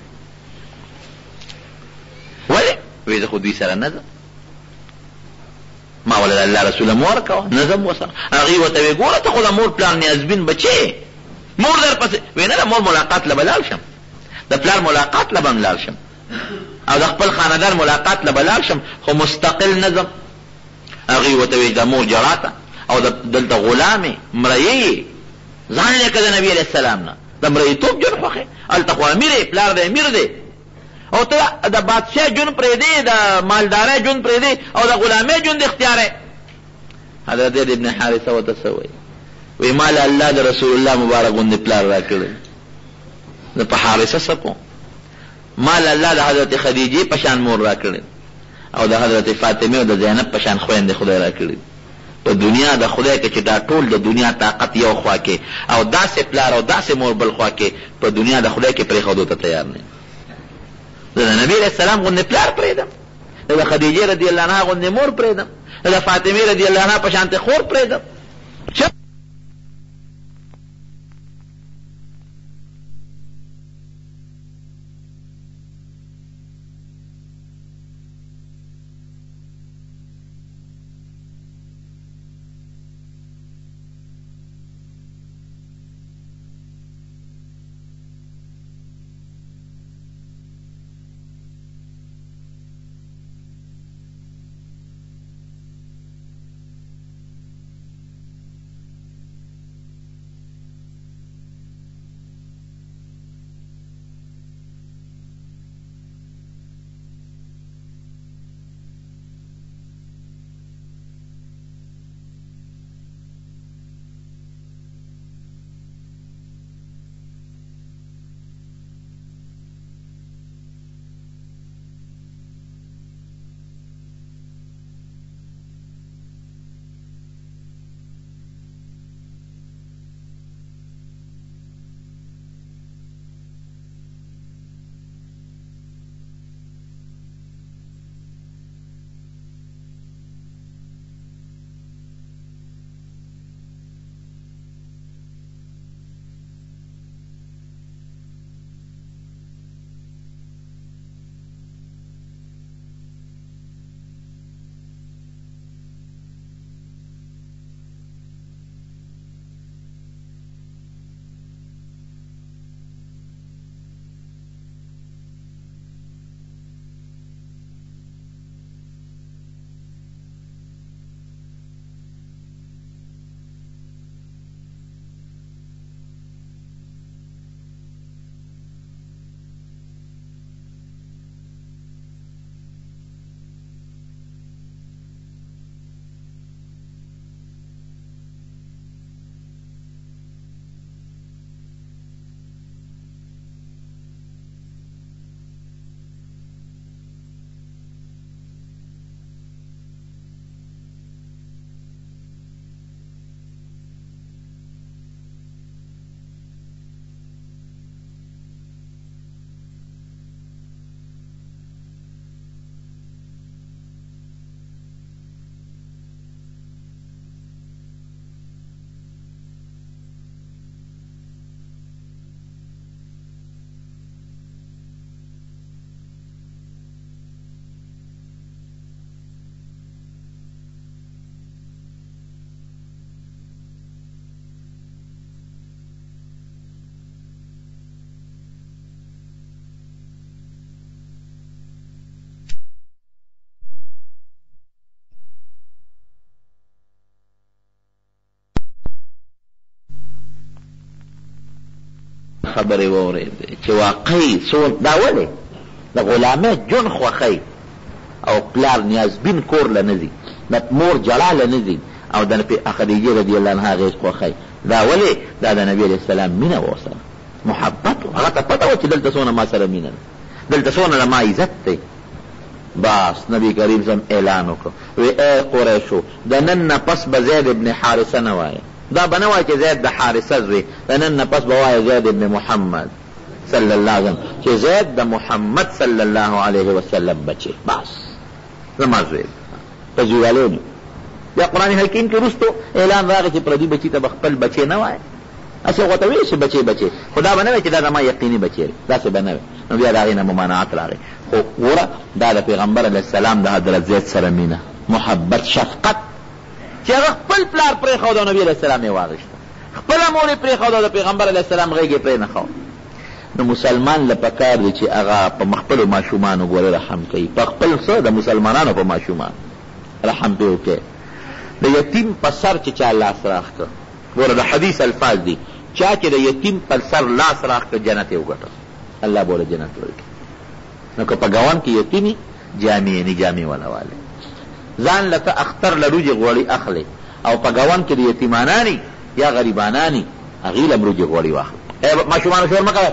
Speaker 1: ولې وی زه خو دوی سره نه ځم ما ولې د الله رسوله مو ورکوه نه ځم ورسره. هغې ورته وی ګوره ته خو د مور پلار نیازبین بچې مور در پسې وی نه د مور ملاقات له به لاړ شم د پلار ملاقات له به هم لاړ شم او د خپل خاندان ملاقات له به لاړ شم خو مستقل نه ځم. هغې ورته وی د مور جړا ته او دلته غلامې مریې ځان یې که د نبي علیه السلام نه د مریتوب ژوند خوښې هلته خو امیر یې پلار د امیر دی او ته د بادشاه ژوند پرېږدې د مالدارۍ ژوند پرېږدې او د غلامۍ ژوند اختیارې. حضرت زید ابن حارثه ورته څه وایي وی ما له الله د رسول الله مبارک غوندې پلار را کړی زه په حارثه څه کوم ما له الله د حضرت خدیجې په شان مور را کړی او د حضرت فاطمه او د زینب په شان خویندې خدای را کړی په دنیا د خدای کې چې دا ټول د دنیا طاقت یو خوا کې او داسې پلار او داسې مور بل خوا کې په دنیا د خدای کې پرېښودو ته تیار نه زه د نبي علیه السلام غوندې پلار پرېږدم د خدیجې رضی الله عنها غوندې مور پرېږدم د فاطمې رضی الله عنها په شانتې خور پرېږدم. خبرې واورېدې چې واقعي دا ولې د غلامۍ جون خوښی او پلار نیازبین کور له نه ځي د مور جړا له نه ځي او د خدیجې رضی الله عنها غیږ خوښی دا ولې دا د نبي علیه السلام مینه وه ورسره محبت و هغه ته پته وه چې دلته څونه ما سره مینه ده دلته څونه ما عزت دی بس نبی کریم صلی اعلان وکړ وی ای قریشو د نن نه پس به زید ابن حارثه نه وایه دا به نه وایه چې زید د حارثه زوی د نن نه پس به وایه زید ابن محمد صلی الله علیه وسلم چې زید د محمد صلی الله علیه وسلم بچی بس زما زوی په زویوالو یا قرآن حکیم کې وروستو اعلان راغی چې پردي بچي ته به خپل بچی نه وایه اسې هغه ته وایي چې بچی خو دا به نه وایي چې دا زما یقیني بچی دی داسې به نه وي نو بیا د هغې نه ممانعت راغی خو ګوره دا د پیغمبر علیه السلام د حضرت زید سره مینه محبت شفقت چې هغه خپل پلار پرېښود او نبي علیه السلام یې واغېسته خپله مور یې پرېښود او د پیغمبر علیه السلام غېږ یې پرې نښود نو مسلمان له پکار دی چې هغه په خپلو ماشومانو ګورې رحم کوي په خپل څه د مسلمانانو په ماشومان رحم پرې وکړي د یتیم په سر چې چا لاس راخ کړ ګوره د حدیث الفاظ دي چا چې د یتیم پر سر لاس راخ کړ جنت یې وګټل الله به جنت ورکړي نو که په ګاون کې یتیمي جامې نه جامې والا والے ځان لکه اختر لروجې غوړي اخلي او په ګاون کې د یتیمانانی یا غریبانانی هغې له روجې غوړي واخلي ماشومانو شور مه کوئ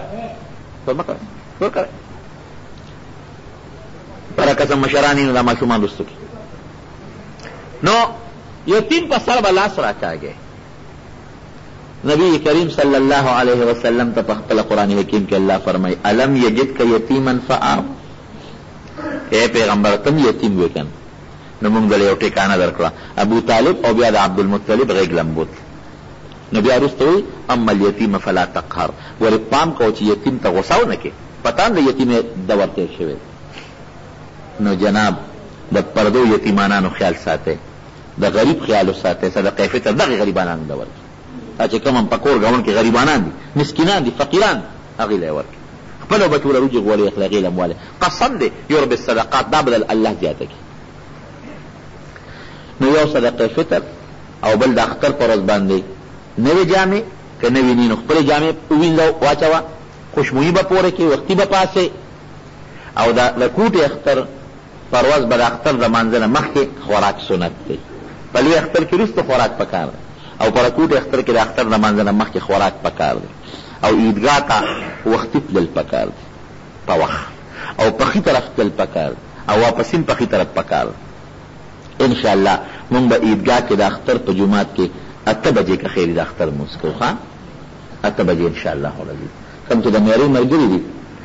Speaker 1: شور کوئ پر قسم مشران یې نو دا ماشومان رستو کړي نو یتیم په سر به لاس راکاږي نبی کریم صلی اللہ علیہ وسلم تا پخپل قرآن حکیم کے اللہ فرمائی الم یجد کا یتیما فآو اے پیغمبر تم یتیم وکن نو مونږ دل یو ټکانه درکړه ابو طالب او بیا د عبد المطلب غیږ لمبوت نو بیا وروسته وی اما الیتیم فلا تقهر ورې پام کوه چې یتیم ته غوسه ونه کړې پتان د یتیم دور تېر شوی نو جناب د پردو یتیمانانو خیال ساتئ د غریب خیال وساتئ صدقې فطر دغې غریبانانو دور چې کوم هم په کور ګاون کې غریبانان دي مسکینان دي فقیران هغې له یې ورکړي خپلو بچو له روجې غوړې اخلي هغې له اموالې قسم دی یرب الصدقات دا به الله زیاته کړي نو یو صدقې فطر او بل د اختر په ورځ باندې نوې جامې که نوې نی نو خپلې جامې ووینځه واچوه خوشبویي به پورې کړي وختي به پاسې او د کوټې اختر په ورځ به د اختر د مانځه نه مخکې خوراک سنت دی په لوی اختر کې وروسته خوراک پکار دی او پر کوټ اختر کې د اختر د مانځه نه مخکې خوراک پکار دی او عیدګاه ته وختي تلل پکار دی په وخت او پخې طرف تلل پکار دی او واپس هم پخې طرف پکار دی انشاءالله مونږ به عیدګاه کې د اختر په جومات کې 8 بجې که خیر د اختر مونځ کوو ښه 8 بجې انشاءالله العزیز کوم چې د میرې ملګري دي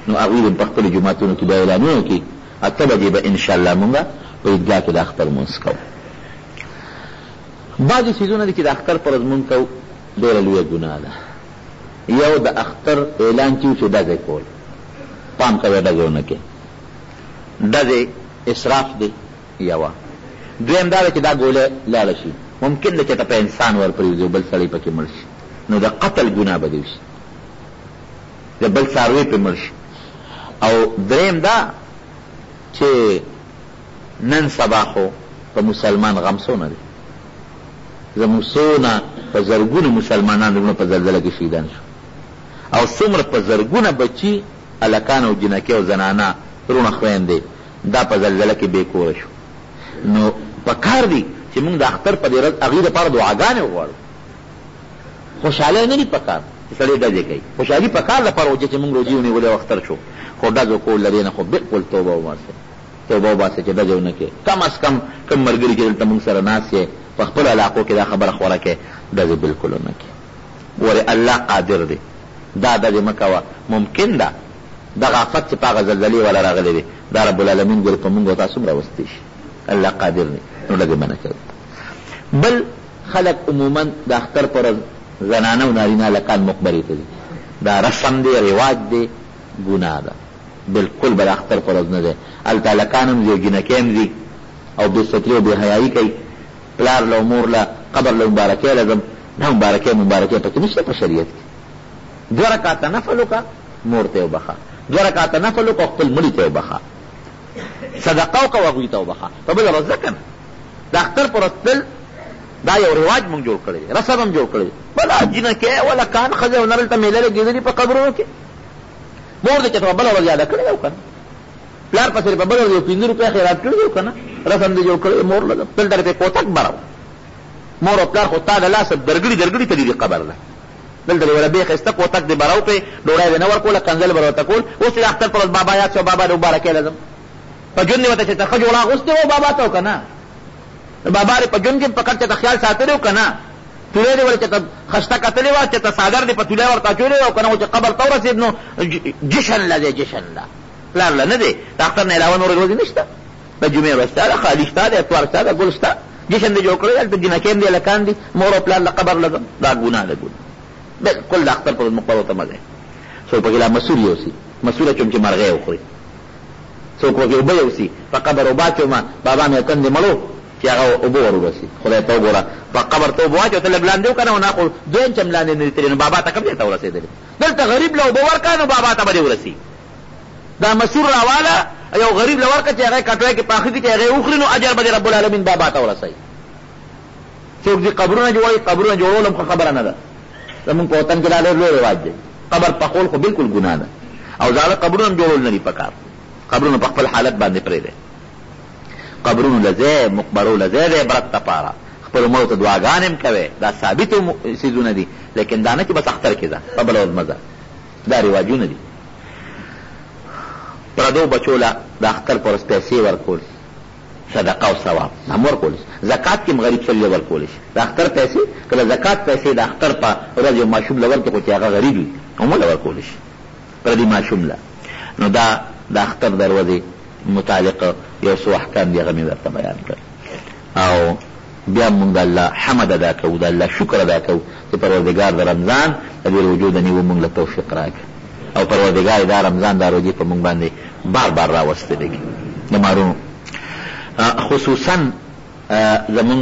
Speaker 1: نو هغوی په خپلو جوماتونو کې به اعلانونه کړي 8 بجې به انشاءالله مونږ په عیدګاه کې د اختر مونځ کوو بعضې څیزونه دي چې د اختر پر ورځ مونږ کوو ډېره لویه ګناه ده یو د اختر اعلان چې چې ډزې کول پام کوئ ډزې ونه کړئ ډزې اسراف دی یوه دویم دا ده چې دا ګوله لاړه شي ممکن ده چې ته په انسان ور پرېږدي بل سړی پکې مړ شي نو د قتل ګناه به دې وشي د بل څاروی پې مړ شي او دریم دا چې نن سبا خو په مسلمان غم څونه دی زموږ څونه په زرګونه مسلمانان زموږ په زلزله کې شهیدان شو او څومره په زرګونه بچي هلکان او جنکې او زنانه رونه خویندې دا په زلزله کې بې کوره شو نو په کار دی چې موږ د اختر په دې ورځ هغې دپاره دعاګانې وغواړو خوشحالۍ نه دي په کار چې سړی ډزې کوي خوشحالي په کار دپاره وچې چې موږ روجې ونیولې او اختر شو خو ډزو کول له دې نه خو بلکل توبه وباسئ چې ډزې ونه کړې کم از کم کوم ملګري چې دلته موږ سره ناست یې په خپل علاقو کې دا خبره خوره کې ډزې بلکل ونه کړي ورې الله قادر دی دا ډزې مه کوه ممکن ده دغه آفت چې په هغه زلزلې والا راغلی دی دا رب العالمین ګورې په موږ او تاسو هم راوستی شي الله قادر دی نو ډزې منع کوي بل خلک عموما د اختر پر ورځ زنانه او نارینه هلکان مقبرې ته ځي دا رسم دی رواج دی ګناه ده بلکل به د اختر پر ورځ نه دی هلته هلکان هم ځي جنکې هم ځي او بې ستري او بې حیایي کوي پلار له مور له قبر له مبارکۍ لازم نه مبارکۍ پکې نشته په شریعت کې 2 رکعاته نفل وکړه مور ته وبخه 2 رکعاته نفل وکړه خپل مړي ته وبخه صدقه وکړه هغوی ته وبخه په بله ورځ ځکه نه د اختر پر ورځ تل دا یو رواج مونږ جوړ کړی دی رسم هم جوړ کړی دی بلا جنکه ولا کان خزه ونرل ته میله لګېدلي په قبرونو کې مور دې چې په بله ورځ یاده کړی یو که نه پلار پسې په بله ورځ یو 5 روپۍ خیرات کړي یو که نه رسم دې جوړ کړی مور لږ دلته پرې کوتک براو مور او پلار خو تا د لاسه درګړي ته دې قبر ده دلته دې ولا بیخ استه کوتک دې براو پې ډوډۍ دې نه ورکوله کنځل به ورته کول اوس د اختر پر ورځ بابا یاد شو بابا دې مبارکې لازم په ژوند دې ورته چې ته ښه جوړه اغوستې وه بابا ته که نه بابا دې په ژوند کې پکړ چې ته خیال ساتلی و که نه تولی دې ولې چې ته خشته کتلې وه چې ته څادر دې په تولی ورته اچولې وه او که نه چې قبر ته ورسېد نو جشن له دی جشن ده پلار له نه دی د اختر نه علاوه نورې ورځې نشته د جمعې ورځ شته ده خالي شته د اتوار شته ده ګل شته جشن دې جوړ کړی هلته جنکې هم دې هلکان دي مور او پلار له قبر لګم دا ګناه ده ګناه بالکل د اختر پر ورځ مقبرو ته مه ځئ څوک پکې لا مسور یوسي مسوره چوم چې مرغۍ وخوري څوک پکې اوبه یوسي په قبر اوبه اچومه بابا مې تندې مړو چې هغه اوبه ور ورسي خدای ته وګوره په قبر ته اوبه واچو ته لږ لاندې وکړه نو خو دویم چم لاندې نه دي تللي نو بابا ته کوم ځای ته ورسېدلې دلته غریب له اوبه ورکړه نو بابا ته به دې ورسي دا مسور راواله یو غریب له ورکړه چې هغه کټوی کې پاخه کړي چې هغه وخوري نو اجر به دې رب العالمین بابا ته ورسوي څوک دې قبرونه جوړوي قبرونه جوړول هم ښه خبره نه ده زمونږ په وطن کې دا ډېر لوی رواج دی قبر پخول خو بالکل ګناه ده او زاړه قبرونه هم جوړول نه دي پکار قبرونه په خپل حالت باندې پرېږدئ قبرونو لځای مقبرو لځای د عبرت دپاره خپلو مړو ته دعاګانې هم کوئ دا ثابتو څیزونه دي لیکن دا نه چې بس اختر کې ځه په بله ورځ مه ځه دا رواجونه دي پردو بچو له د اختر په ورځ پیسې ورکول صدقه او ثواب هم ورکولی شي زکات کې هم غریب سړي له ورکولی شي د اختر پیسې کله زکات پیسې د اختر په ورځ یو ماشوم له ورکړي خو چې هغه غریب وي هم له ورکولی شي پردي ماشوم له نو دا د اختر د ورځې متعلق یو څو احکام دي هغه مې درته بیان کړ او بیا مونږ د الله حمد ادا کوو د الله شکر ادا کوو چې پروردګار د رمضان د دې روژو د نیو مونږ له توفیق راکړي او پروردګار دا رمضان دا روژې په مونږ باندې بار بار راوستلی کړي د مارونو خصوصا زمونږ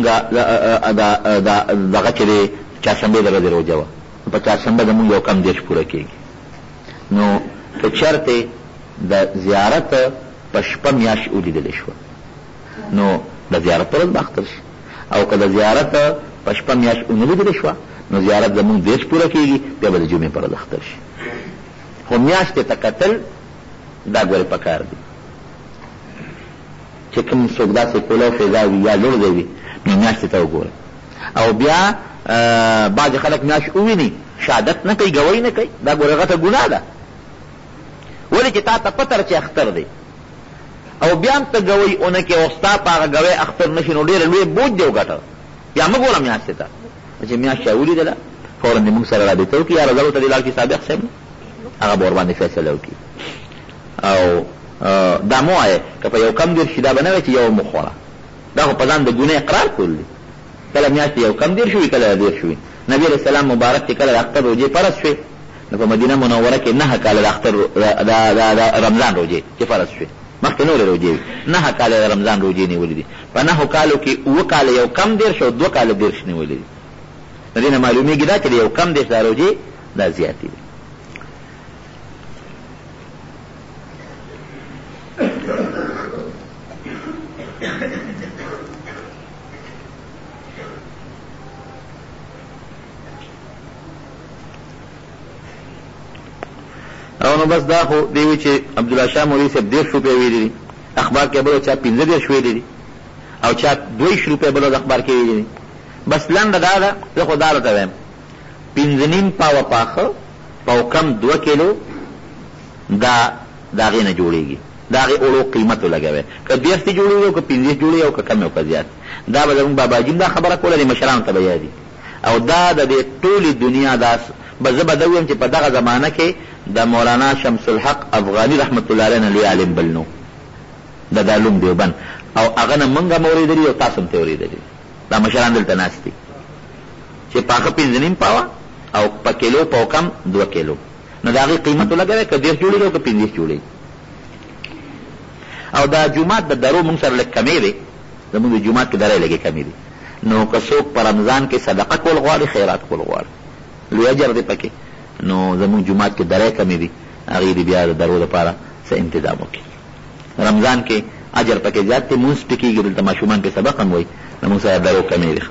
Speaker 1: دغه چې دی چهارشنبې د ورځې روژه وه په چهارشنبه زمونږ یو کم دیرش پوره کېږي نو که چېرته د زیارت په شپه میاشت ولیدلی شوه نو د زیارت په ورځ به اختر شي او که د زیارت په شپه میاشت ونه لیدلی شوه نو زیارت زمونږ دیرش پوره کېږي بیا به د جمعې په ورځ اختر شي خو میاشتې ته کتل دا ګورې پکار دي چې کوم څوک داسې کوله فضا وي یا لوړ ځای وي نو میاشتې ته وګوره او بیا بعضې خلک میاشت وویني شهادت نه کوي ګوی نه کوي دا ګوره غټه ګناه ده ولې چې تا ته پته چې اختر دی او بیا هم ته ګوی اونه کې او ستا په هغه ګوی اختر نه شي نو ډېره لوی بوج دی وګټه یا مه ګوره میاشتې ته چې میاشت چا ولیدله فورا دې موږ سره رابطه وکړي یا رضا ورته دې لاړ کړي سابق صاحب هغه به ورباندې فیصله وکړي او دا مو وایه که په یو کم دېرش شي دا به نه وایي چې یو مو خوړه دا خو په ځان د ګناه اقرار کول دي کله میاشتې یو کم دېرش وي کله دېرش وي نبي علیه السلام مبارک چې کله د اختر روژې فرض شوې نو په مدینه منوره کې 9 کاله د اختر د رمضان روژې چې فرض شوې مخکې نورې روژې وي 9 کاله د رمضان روژې نیولې دي په 9 کالو کې 7 کاله یو کم دېرش او 2 کاله دېرش نیولې دي د دې نه معلومېږي دا چې د یو کم دېرش دا روژې دا زیاتې دي او نو بس دا خو دیوی چې عبدالله شاه مولوي صاحب 10 روپۍ ویلي دي اخبار کې بلو چا 15 ویلي دي او چا 2 روپۍ بلو د اخبار کې ویلي دي بس لنډه دا ده زه خو دا راته وایم 5.5 پاوه پاخه پاو کم 2 کیلو دا د هغې نه جوړېږي د هغې اوړو قیمت ولګوئ که 10 جوړېږي او که 15 جوړېږي او که کم او که زیات دا به زموږ باباجي دا خبره کوله د مشرانو ته به یادي او دا د دې ټولې دنیا دا به زه به دا ویم چې په دغه زمانه کې د مولانا شمس الحق افغاني رحمت الله علیه نه لوی عالم بل نو د دارالعلوم دیوبند او هغه نه موږ هم اورېدلي او تاسو هم ترې اورېدلي دا مشران دلته ناست دي چې پاخه 5.5 پاوه او په کیلو پاو کم 2 کیلو نو د هغې قیمت ولګوئ که 10 جوړېږي او که 15 جوړېږي او دا جومات د درو موږ سره لږ کمې دی زموږ د جومات کې درې لږې کمې دي نو که څوک په رمضان کې صدقه کول غواړي خیرات کول غواړي لوی اجر دی پکې نو زموږ جومات کې درې کمې دي هغې دې بیا د درو لپاره څه انتظام وکړي رمضان کې اجر پکې زیات دی مونځ پې کېږي دلته ماشومان پې سبق هم وایي نو موږ سره درو کمې دي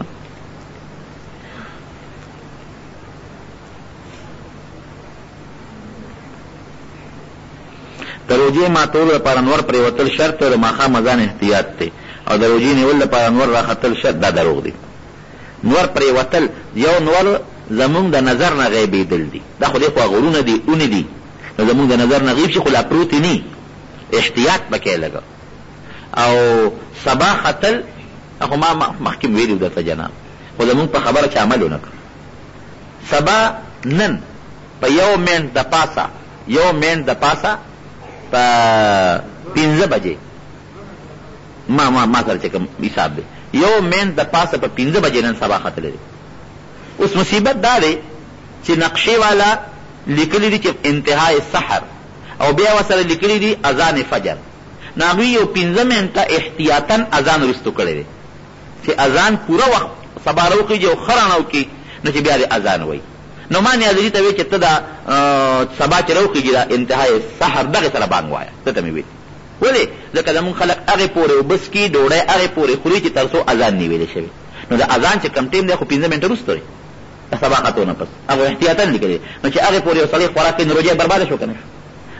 Speaker 1: د روجې ماتولو لپاره نور پرېوتل شرط دی، د ماښام اذان احتیاط دی، او د روجې نیول لپاره نور راختل شرط، دا دروغ دی. نور پرېوتل یو نور زمونږ د نظر نه غیبېدل دي، دا خو دی خو غرونه دي اونې دي، نو زمونږ د نظر نه غیب شي خو لا پروتې نه، احتیاط پکې لګه. او سبا ختل خو ما مخکې ویلي درته جناب، خو زمونږ په خبره چې عمل ونه کړ. سبا نن په یو منټ د پاسه په 15 بجې ما سره چې کوم حساب دی، یو منټ د پاسه په 15 بجې نن سبا ختلی دی. اوس مصیبت دا دی چې نقشې والا لیکلی دي چې انتهای سحر، او بیا ورسره لیکلی دي اذان فجر، نو هغوی یو 15 منټه احتیاطاً اذان وروستو کړی دی چې اذان پوره وخت سبا راوخیږي او ښه رڼا وکړي نو چې بیا د اذان وایي. نو ما نیازري ته وی چې ته دا سبا چې راوخیږي دا انتهای سحر دغې سره بانګ وایه، ته ته مې ویل. ولې؟ ځکه زمونږ خلک هغې پورې اوبه څکي، ډوډۍ هغې پورې خوري چې تر څو اذان نیولې شوي. نو د اذان چې کم ټیم دی خو 15 منټه وروسته دی د سبا ختو نه پس، هغه احتیاطاً لیکلی، نو چې هغې پورې یو سړی خوراک کوي نو روژه یې برباده شو که نه شو.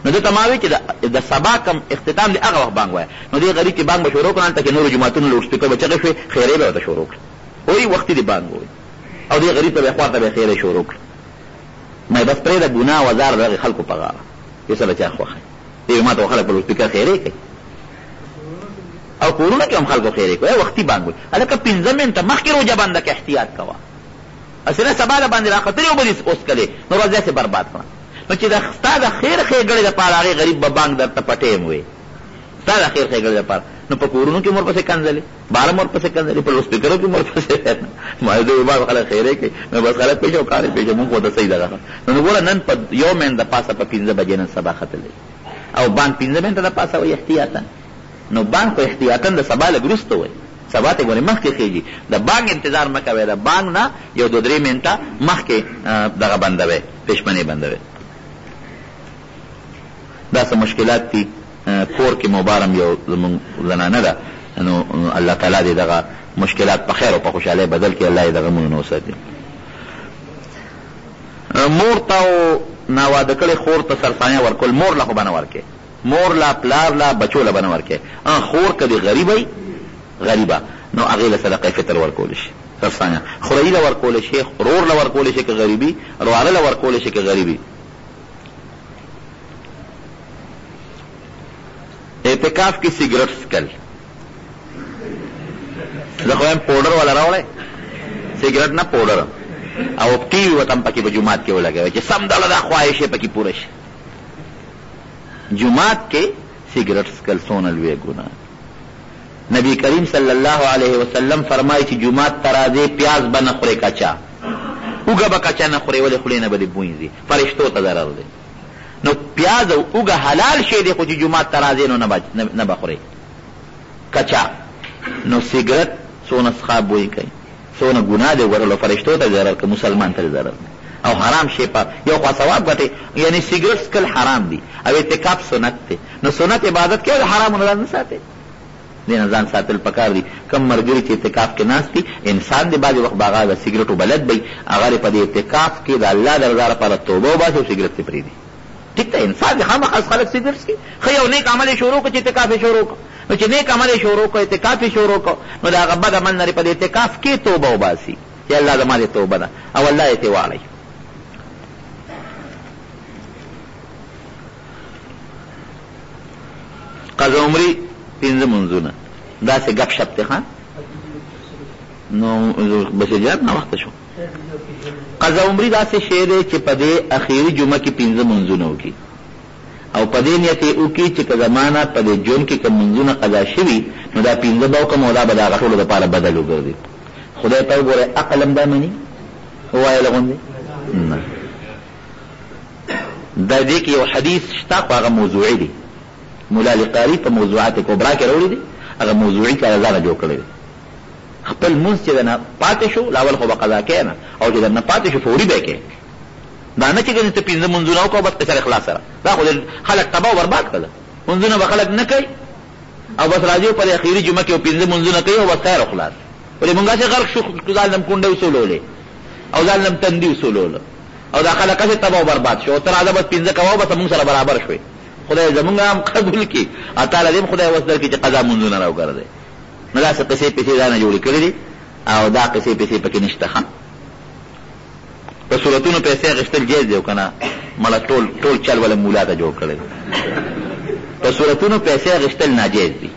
Speaker 1: نو ده ته ما وی چې د سبا کم اختتام دی هغه وخت بانګ وایه. نو دې غریب چې بانګ به شروع کړه هلته کې نورو جوماتونو لوډ سپیکر به چغې شوې، خیرې به ورته شروع کړه، وایي وختي دې بانګ وایي، او دې غریب ته به خوا ته به خیرې شروع کړه. ما بس پرېږده ګناه وزار د هغې خلکو په غاړه، یو څه به چا خوښوي. دې ما ته خلک په لوډ سپیکر خیرې کوي، او کورونه کې هم خلکو خیرې کوي، وختي بانګ وایي. هلکه 15 منټه مخکې روژه بنده که احتیاط کوه، اسنه سبا د باندې راختلې او به دې اوس کلې نو ورځ داسې برباد کړه. نو چې ستا د خیر ښېګړې دپاره هغې غریب به بانک درته پټیم وي، ستا د خیر ښېګړې دپاره، نو په کورونو کې مور پسې کنځلې، باره مور پسې کنځلې، په لوسپیکرو کې مور پسې ما دې بعض خلک خیرې کوي، نو بس خلک پېژو کارې پېژو مونږ خو ته صحیح دغه. نو ګوره نن په یو منټ د پاسه په 15 بجې نن سبا ختلی، او بانک 15 منټه د پاسه وایي احتیاطاً. نو بانک خو احتیاطاً د سبا لږ وروسته وایي، سبا ته ګورې مخکې خېږي، د بانک انتظار مه کوئ، د بانک نه یو 2-3 منټه مخکې دغه بندوئ، پېشمنې بندوئ. دا څه مشکلات دي کور کې مبارم یو زمونږ زنانه ده، نو الله تعالی دې دغه مشکلات په خیر او په خوشحالۍ بدل کړي، الله یې دغه مونږ وساتي. مور ته او ناواده کړې خور ته سرسانیه ورکول، مور له خو به نه ورکې، مور له پلار له بچو له به نه ورکې. خور که دې غریبه نو هغې له صدقه فطر ورکولی شي، سرسانیه خورهي له ورکولی شي، رور له ورکولی شي که غریبي، رواره له ورکولی شي که غریبي. اعتکاف کی سگریٹ سکل زه خو یم پوډر والا راوړی، سګرټ نه پوډر، او ټي وي ورته هم پکې په جومات کې ولګوئ چې سم ډله دا خواهش یې پکې پوره شي. جومات کې سګرټ څکل څونه لویه ګناه. نبی کریم صلی الله علیه وسلم فرمایي چې جومات ته راځې پیاز به نه خورې کچا، اوږه به کچا نه خورې، ولې خولې نه به دې بوی ځي، فرشتو ته ضرر دی. نو پیاز او اوږه حلال شی دی، خو چې جومات ته راځې نو نه به خورې کچا. نو سګرټ څونه څښا بوی کوي، څونه ګناه دی، ورلو فرشتو ته ضرر کوي، مسلمان ته ضرر دی، او حرام شی په یو خوا ثواب ګټي. یعنی سګرټ څکل حرام دي، او اعتکاف سنت دی. نو سنت عبادت کې حرامو نه ځان ساتي، دې نه ځان ساتل پکار دي. کم ملګري چې اعتکاف کې ناست دي، انسان دې بعضې وخت به هغه د سګرټو بلد وي، هغه په دې اعتکاف کې د الله د رضا لپاره توبه وباسي او سګرټ یې پرېږدي. ټیک ته انسان دې خامخا خلک سګرټ څکي، ښه یو نیک عمل یې شروع کړه چې اعتکاف یې شروع کړه، نو چې نیک عمل یې شروع کړه، اعتکاف یې شروع کړه، نو د هغه بد عمل نه په دې اعتکاف کې توبه وباسي چې الله زما دې توبه ده، او الله یې ترې واړوي. قضا عمري 5 منځونه داسې ګپ شپ دی ښه، نو بس اجازت نه وخته شو. قضا عمري داسې شی دی چې په دې اخیري جمعه کې 5 منځونه وکړي، او په دې نیت یې وکړي چې که زمانه په دې ژوند کې کوم منځونه قضا شوي نو دا 5 به وکړم، او دا به د هغه ټولو دپاره بدل وګرځي. خدای ته وګورئ عقل هم دا مني ووایله غوندې نه. دا دې کې یو حدیث شته، خو هغه موضوعي دی، مولا لقاري په موضوعات کبرا کې راوړي دي، هغه موضوعي کار ځانه جوړ کړی دی. خپل منځ چې دنه پاتې شو لاول خو به قضا کې نه، او چې دنه پاتې شو فوري به کې، دا نه چې ګنې ته 5 منځونه وکړو بس په سر اخلاص سره، دا خو خلک تباه او برباد کړه. منځونه به خلک نه کوي، او بس راځي په اخیری جمعه کې 5 منځونه کوي او بس خیر او خلاص. ولې مونږ چې غرق شو ځان لم کونډه وسولولې، او ځان لم تندي وسولول، او دا خلک چې تباه او برباد شو، تر راځه بس 5 کوو بس مونږ سره برابر شوي. خدای زمونږ هم قبول کړي او تعالی دې خدای وس درکړي چې قضا منځونه راوګرځي. نو داسې قصې پیسې ځانه جوړې کړې دي او دا قصې پیسې پکې نشته. ښه په صورتونو پیسې اخیستل جایز دی او که نه مړه ټول چل ولا مولا ته جوړ کړی. په صورتونو پیسې اخیستل ناجایز دي.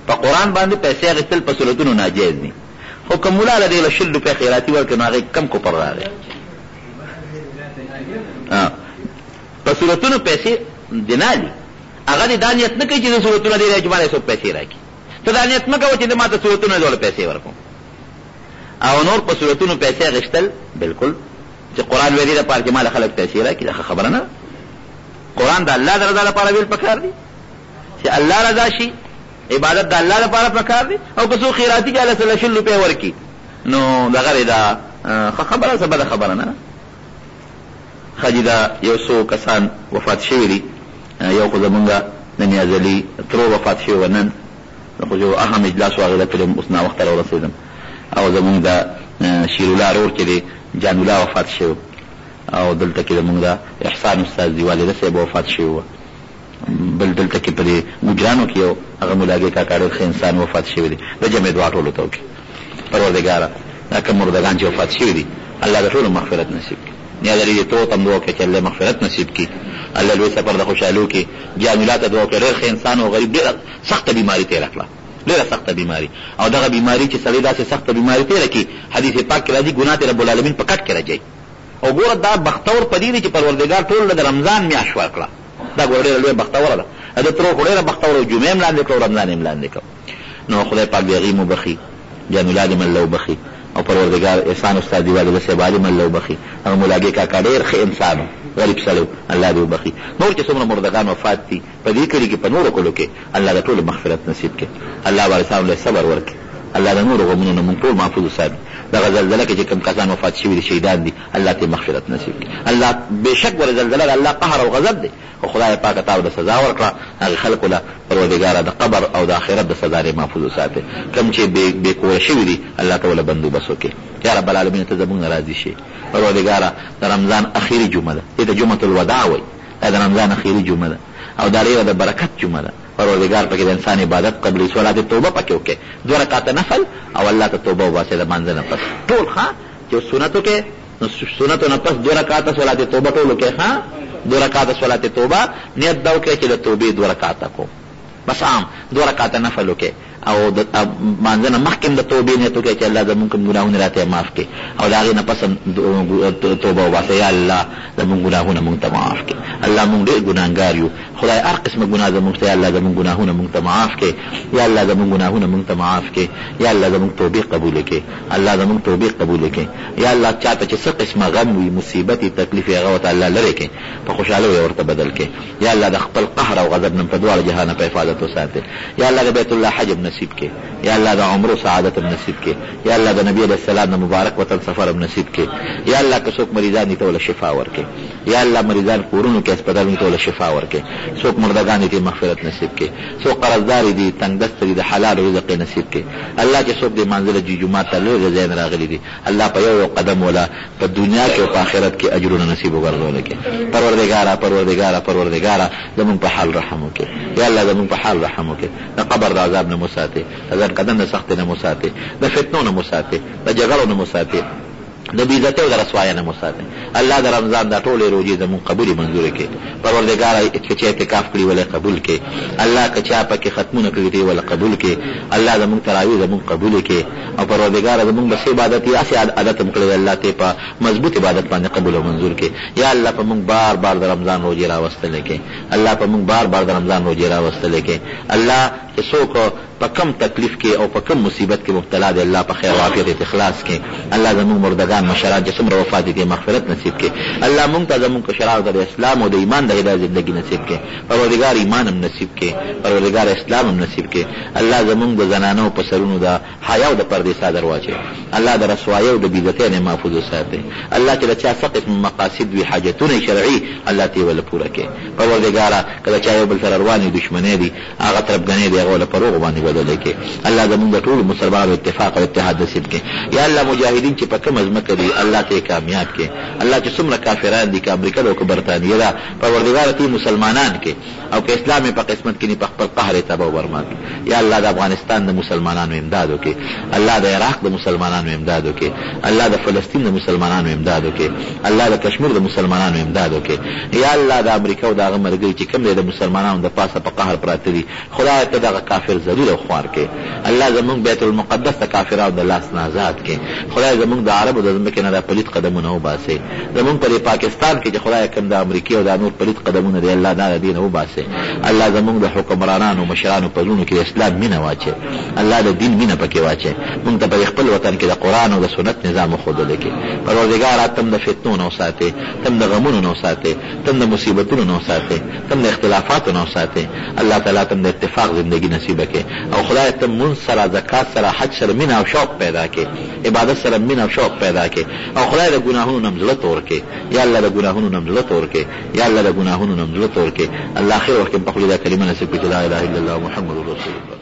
Speaker 1: په قرآن باندې پیسې اخیستل په صورتونو ناجایز دي. خو که مولا له دې له 100 روپۍ خیراتي ورکړي نو هغې کم کوپر راغی. په صورتونو پیسې دنا دي. هغه دې دا نیت نه کوي چې د صورتونه دې چې ماته څوک پیسې راکړي. ته دا نیت مه کوه چې د ماته صورتونه ډول پیسې ورکوم. او نور په صورتونو پیسې اخیستل بالکل چې قرآن ویلي لپاره چې ماله خلک پیسې راکړي دا خبره نه. قرآن د الله د رضا لپاره ویل پکار دي چې الله رضا شي. عبادت د الله لپاره پکار دي. او که څوک خیراتي کې الله صلی 100 روپۍ ورکړي نو دغه دا خبره څه بده خبره نه. ښه دا یو څو کسان وفات شوي دي. یو خو زمونږ د نیازلي ترور وفات شوي و نن خو یو اهم اجلاس و هغې ته تلم اوس ناوخته راورسېدم. او زمونږ د شیرالله رور چې دی جان الله وفات شوی او دلته کې زمونږ د احسان استاد دی والده صاحب وفات شوی و. بل دلته کې په دې ګجرانو کې یو هغه ملاګي کاکا ډېر ښه انسان وفات شوی دی. د جمعې دعا ټولو ته وکړي پروردګاره دا کوم مردګان چې وفات شوي دي الله د ټولو مغفرت نصیب کړي. نیازلي دې تو تم دعا وکړي چې الله مغفرت نصیب کړي. الله لوی سفر د خوشحالو کې جان الله ته دعا وکړي. ډېر ښه انسان او غریب ډېره سخته بیماري تېره کړه. ډېره سخته بیماری او دغه بیماری چې سړی داسې سخته بیماری تېره کړي حدیث پاک کې راځي ګناه ته رب العالمین په کټ کې راځي. او ګوره دا بختور په دې دی چې پروردګار ټول د رمضان میاشت ورکړه. دا ګوره ډېره لویه بختوره ده. د ترور خو ډېره بختوره و جمعې هم لاندې کړه او رمضان هم لاندې کړه. نو خدای پاک دې هغې مو بخي جان الله دې مله وبخي او پروردګار احسان استاد دی والده صاحب علي مله وبخي. هغه مولاګي کاکا ډېر ښه انسان غریب سړی الله دې وبخي. نور چې څومره مردګان وفات دي په دې کلي کې په نورو کلو کې الله د ټولو مغفرت نصیب کړي. الله وارثانو له صبر ورکړي. الله د نورو غمونو نه موږ ټول محفوظ وساتي. دغه زلزله کې چې کوم کسان وفات شوي دي شهیدان دي الله ته مغفرت نصیب کړي. الله بېشک ور زلزله د الله قهر او غضب دی خو خدای پاک ته د سزا ورکړه. هغې خلکو له پروردګاره د قبر او د آخرت د سزا یې محفوظ وساتي. کوم چې بې کوره شوي دي الله ته وله بندوبست وکړي. یا رب العالمین ته زموږ نه راضي شي. پروردګاره د رمضان اخیري جمعه ده. دې ته جمعة الوداع وایي. دا د رمضان اخیري جمعه ده او دا ډېره د برکت جمعه ده. پروردګار پکې د انسان عبادت قبلي صلات توبه پکې وکړي. 2 رکعاته نفل او الله ته توبه وباسي د مانځه نه پس ټول. ښه چې سنتو کې سنتو نه پس 2 رکعاته صلات توبه ټول وکړي. ښه 2 رکعاته صلات توبه نیت دا وکړي چې د توبې 2 رکعاته کوم بس عام 2 رکعاته نفل وکړي او د مانځه نه مخکې د توبې نیت وکړي چې الله زمونږ کوم ګناهونه راته معاف کړي او د هغې نه پس توبه وباسي. یا الله زمونږ ګناهونه مونږ ته معاف کړي. الله مونږ ډېر ګناهګار یو. خدای هر قسمه ګناه زمونږ ته یا الله زمونږ ګناهونه مونږ ته معاف کړي. یا الله زمونږ ګناهونه مونږ ته معاف کړي. یا الله زمونږ توبې قبول کړي. الله زمونږ توبې قبول کړي. یا الله چاته چې څه قسمه غم وي مصیبت تکلیف هغه ورته الله لرې کړي په خوشحالۍ یې ورته بدل کړي. یا الله د خپل قهر او غضب نه په دواړو جهانه په حفاظت وساتي. یا الله د بیت الله حج نصیب کړي. یا الله د عمرو سعادت نصیب کړي. یا الله د نبی علیه السلام د مبارک وطن سفر نصیب کړي. یا الله که څوک مریضان دي ته ول شفا ورکړي. یا الله مریضان کورونو کې هسپتالونو ته ول شفا ورکړي. څوک مردگان دي مغفرت نصیب کړي. څوک قرضدار دي تنگ دست دي د حلال رزق نصیب کړي. الله چې څوک دې منزل جی جمعه ته لږ ځای نه راغلي دي الله په یو قدم ولا په دنیا کې او په آخرت کې اجرونه نصیب وګرځول کړي. پروردګاره زمونږ په حال رحم وکړي. یا الله زمونږ په حال رحم وکړي. د قبر د عذاب نه مو ساتي. د قدم د سختۍ نه مو ساتي. د فتنو نه مو ساتي. د جګړو نه مو ساتي. د بیزته او د رسوایه نه مو ساتي. الله د رمضان دا ټولې روزې زمونږ قبولې منظورې کړي. پروردګاره که چا اعتکاف کړي ولی قبول کړي. الله که چا پکې ختمونه کړي دي ولی قبول کړي. الله زمونږ تراویح زمونږ قبول کړي. او پروردګاره زمونږ بس عبادت یې هسې عادت هم کړی الله ته په مضبوط عبادت باندې قبول او منظور کړي. یا الله په مونږ بار بار د رمضان روزې راوستلې کړي. الله په مونږ بار بار د رمضان روزې راوستلې کړي. الله چې څوک په کم تکلیف کې او په کم مصیبت کې مبتلا دی الله په خیر او عافیت اخلاص کې. الله زموږ مردگان مشران چې څومره وفات دي مغفرت نصیب کې. الله مونږ ته زموږ کشرانو ته د اسلام او د ایمان د هدایت زندگی نصیب کې. پروردګار ایمان هم نصیب کې. پروردګار اسلام هم نصیب کې. الله زموږ د زنانو په سرونو د حیا او د پردې پردې صادر واچي. الله د رسوایۍ او د بېعزتۍ نه محفوظ وساتي. الله چې د چا څه قسم مقاصد وي حاجتونه شرعي الله ته یې وله پوره کړي. پروردګاره که د چا یو بل سره روانې دشمنۍ دي هغه طرفګنۍ دی هغه وله په روغو باندې بدله کړي. الله زمونږ د ټولو مسلمانانو اتفاق او اتحاد نصیب کړي. یا الله مجاهدین چې په کومه ځمکه دي الله ته یې کامیاب کړي. الله چې څومره کافران دي که امریکا ده او که برطانیه ده پروردګاره ته مسلمانان کړي او که اسلام په قسمت کې نه په خپل قهر تباه او برباد کړي. یا الله د افغانستان د مسلمانانو امداد وکړي. الله د عراق د مسلمانانو امداد وکړي. الله د فلسطین د مسلمانانو امداد وکړي. الله د کشمیر د مسلمانانو امداد وکړي. یا الله د امریکا او د هغه ملګري چې کوم دی د مسلمانانو د پاسه په قهر پراته دي خدای ته دغه کافر ذلیل او خوار کړي. الله زمونږ بیت المقدس د کافرانو د لاس نه آزاد کړي. خدای زمونږ د عربو د ځمکې نه د پلید قدمونه وباسي. زمونږ په پاکستان کې چې خدای کوم د امریکې او د نور پلید قدمونه دی الله دا د دې نه وباسي. الله زمونږ د حکمرانانو مشرانو په زړونو کې د اسلام مینه واچي. الله د دین مینه پکې واچي. مونږ ته په خپل وطن کې د قرآن او د سنت نظام وښودلی کړي. پروردګاره تم د فتنو نه وساتې، تم د غمونو نه وساتې، تم د مصیبتونو نه وساتې، تم د اختلافاتو نه وساتې. الله تعالی تم د اتفاق زندگی نصیبه کړي. او خدای ته مونږ سره زکات سره حج سره مینه او شوق پیدا کړي. عبادت سره مینه او شوق پیدا کړي. او خدای د ګناهونو نه زړه تور کړي. یا الله د ګناهونو نه زړه تور کړي. یا الله د ګناهونو نه زړه تور کړي. الله خیر وکړي په خپل د کلمه نصیب کړي. لا اله الا الله محمد رسول الله.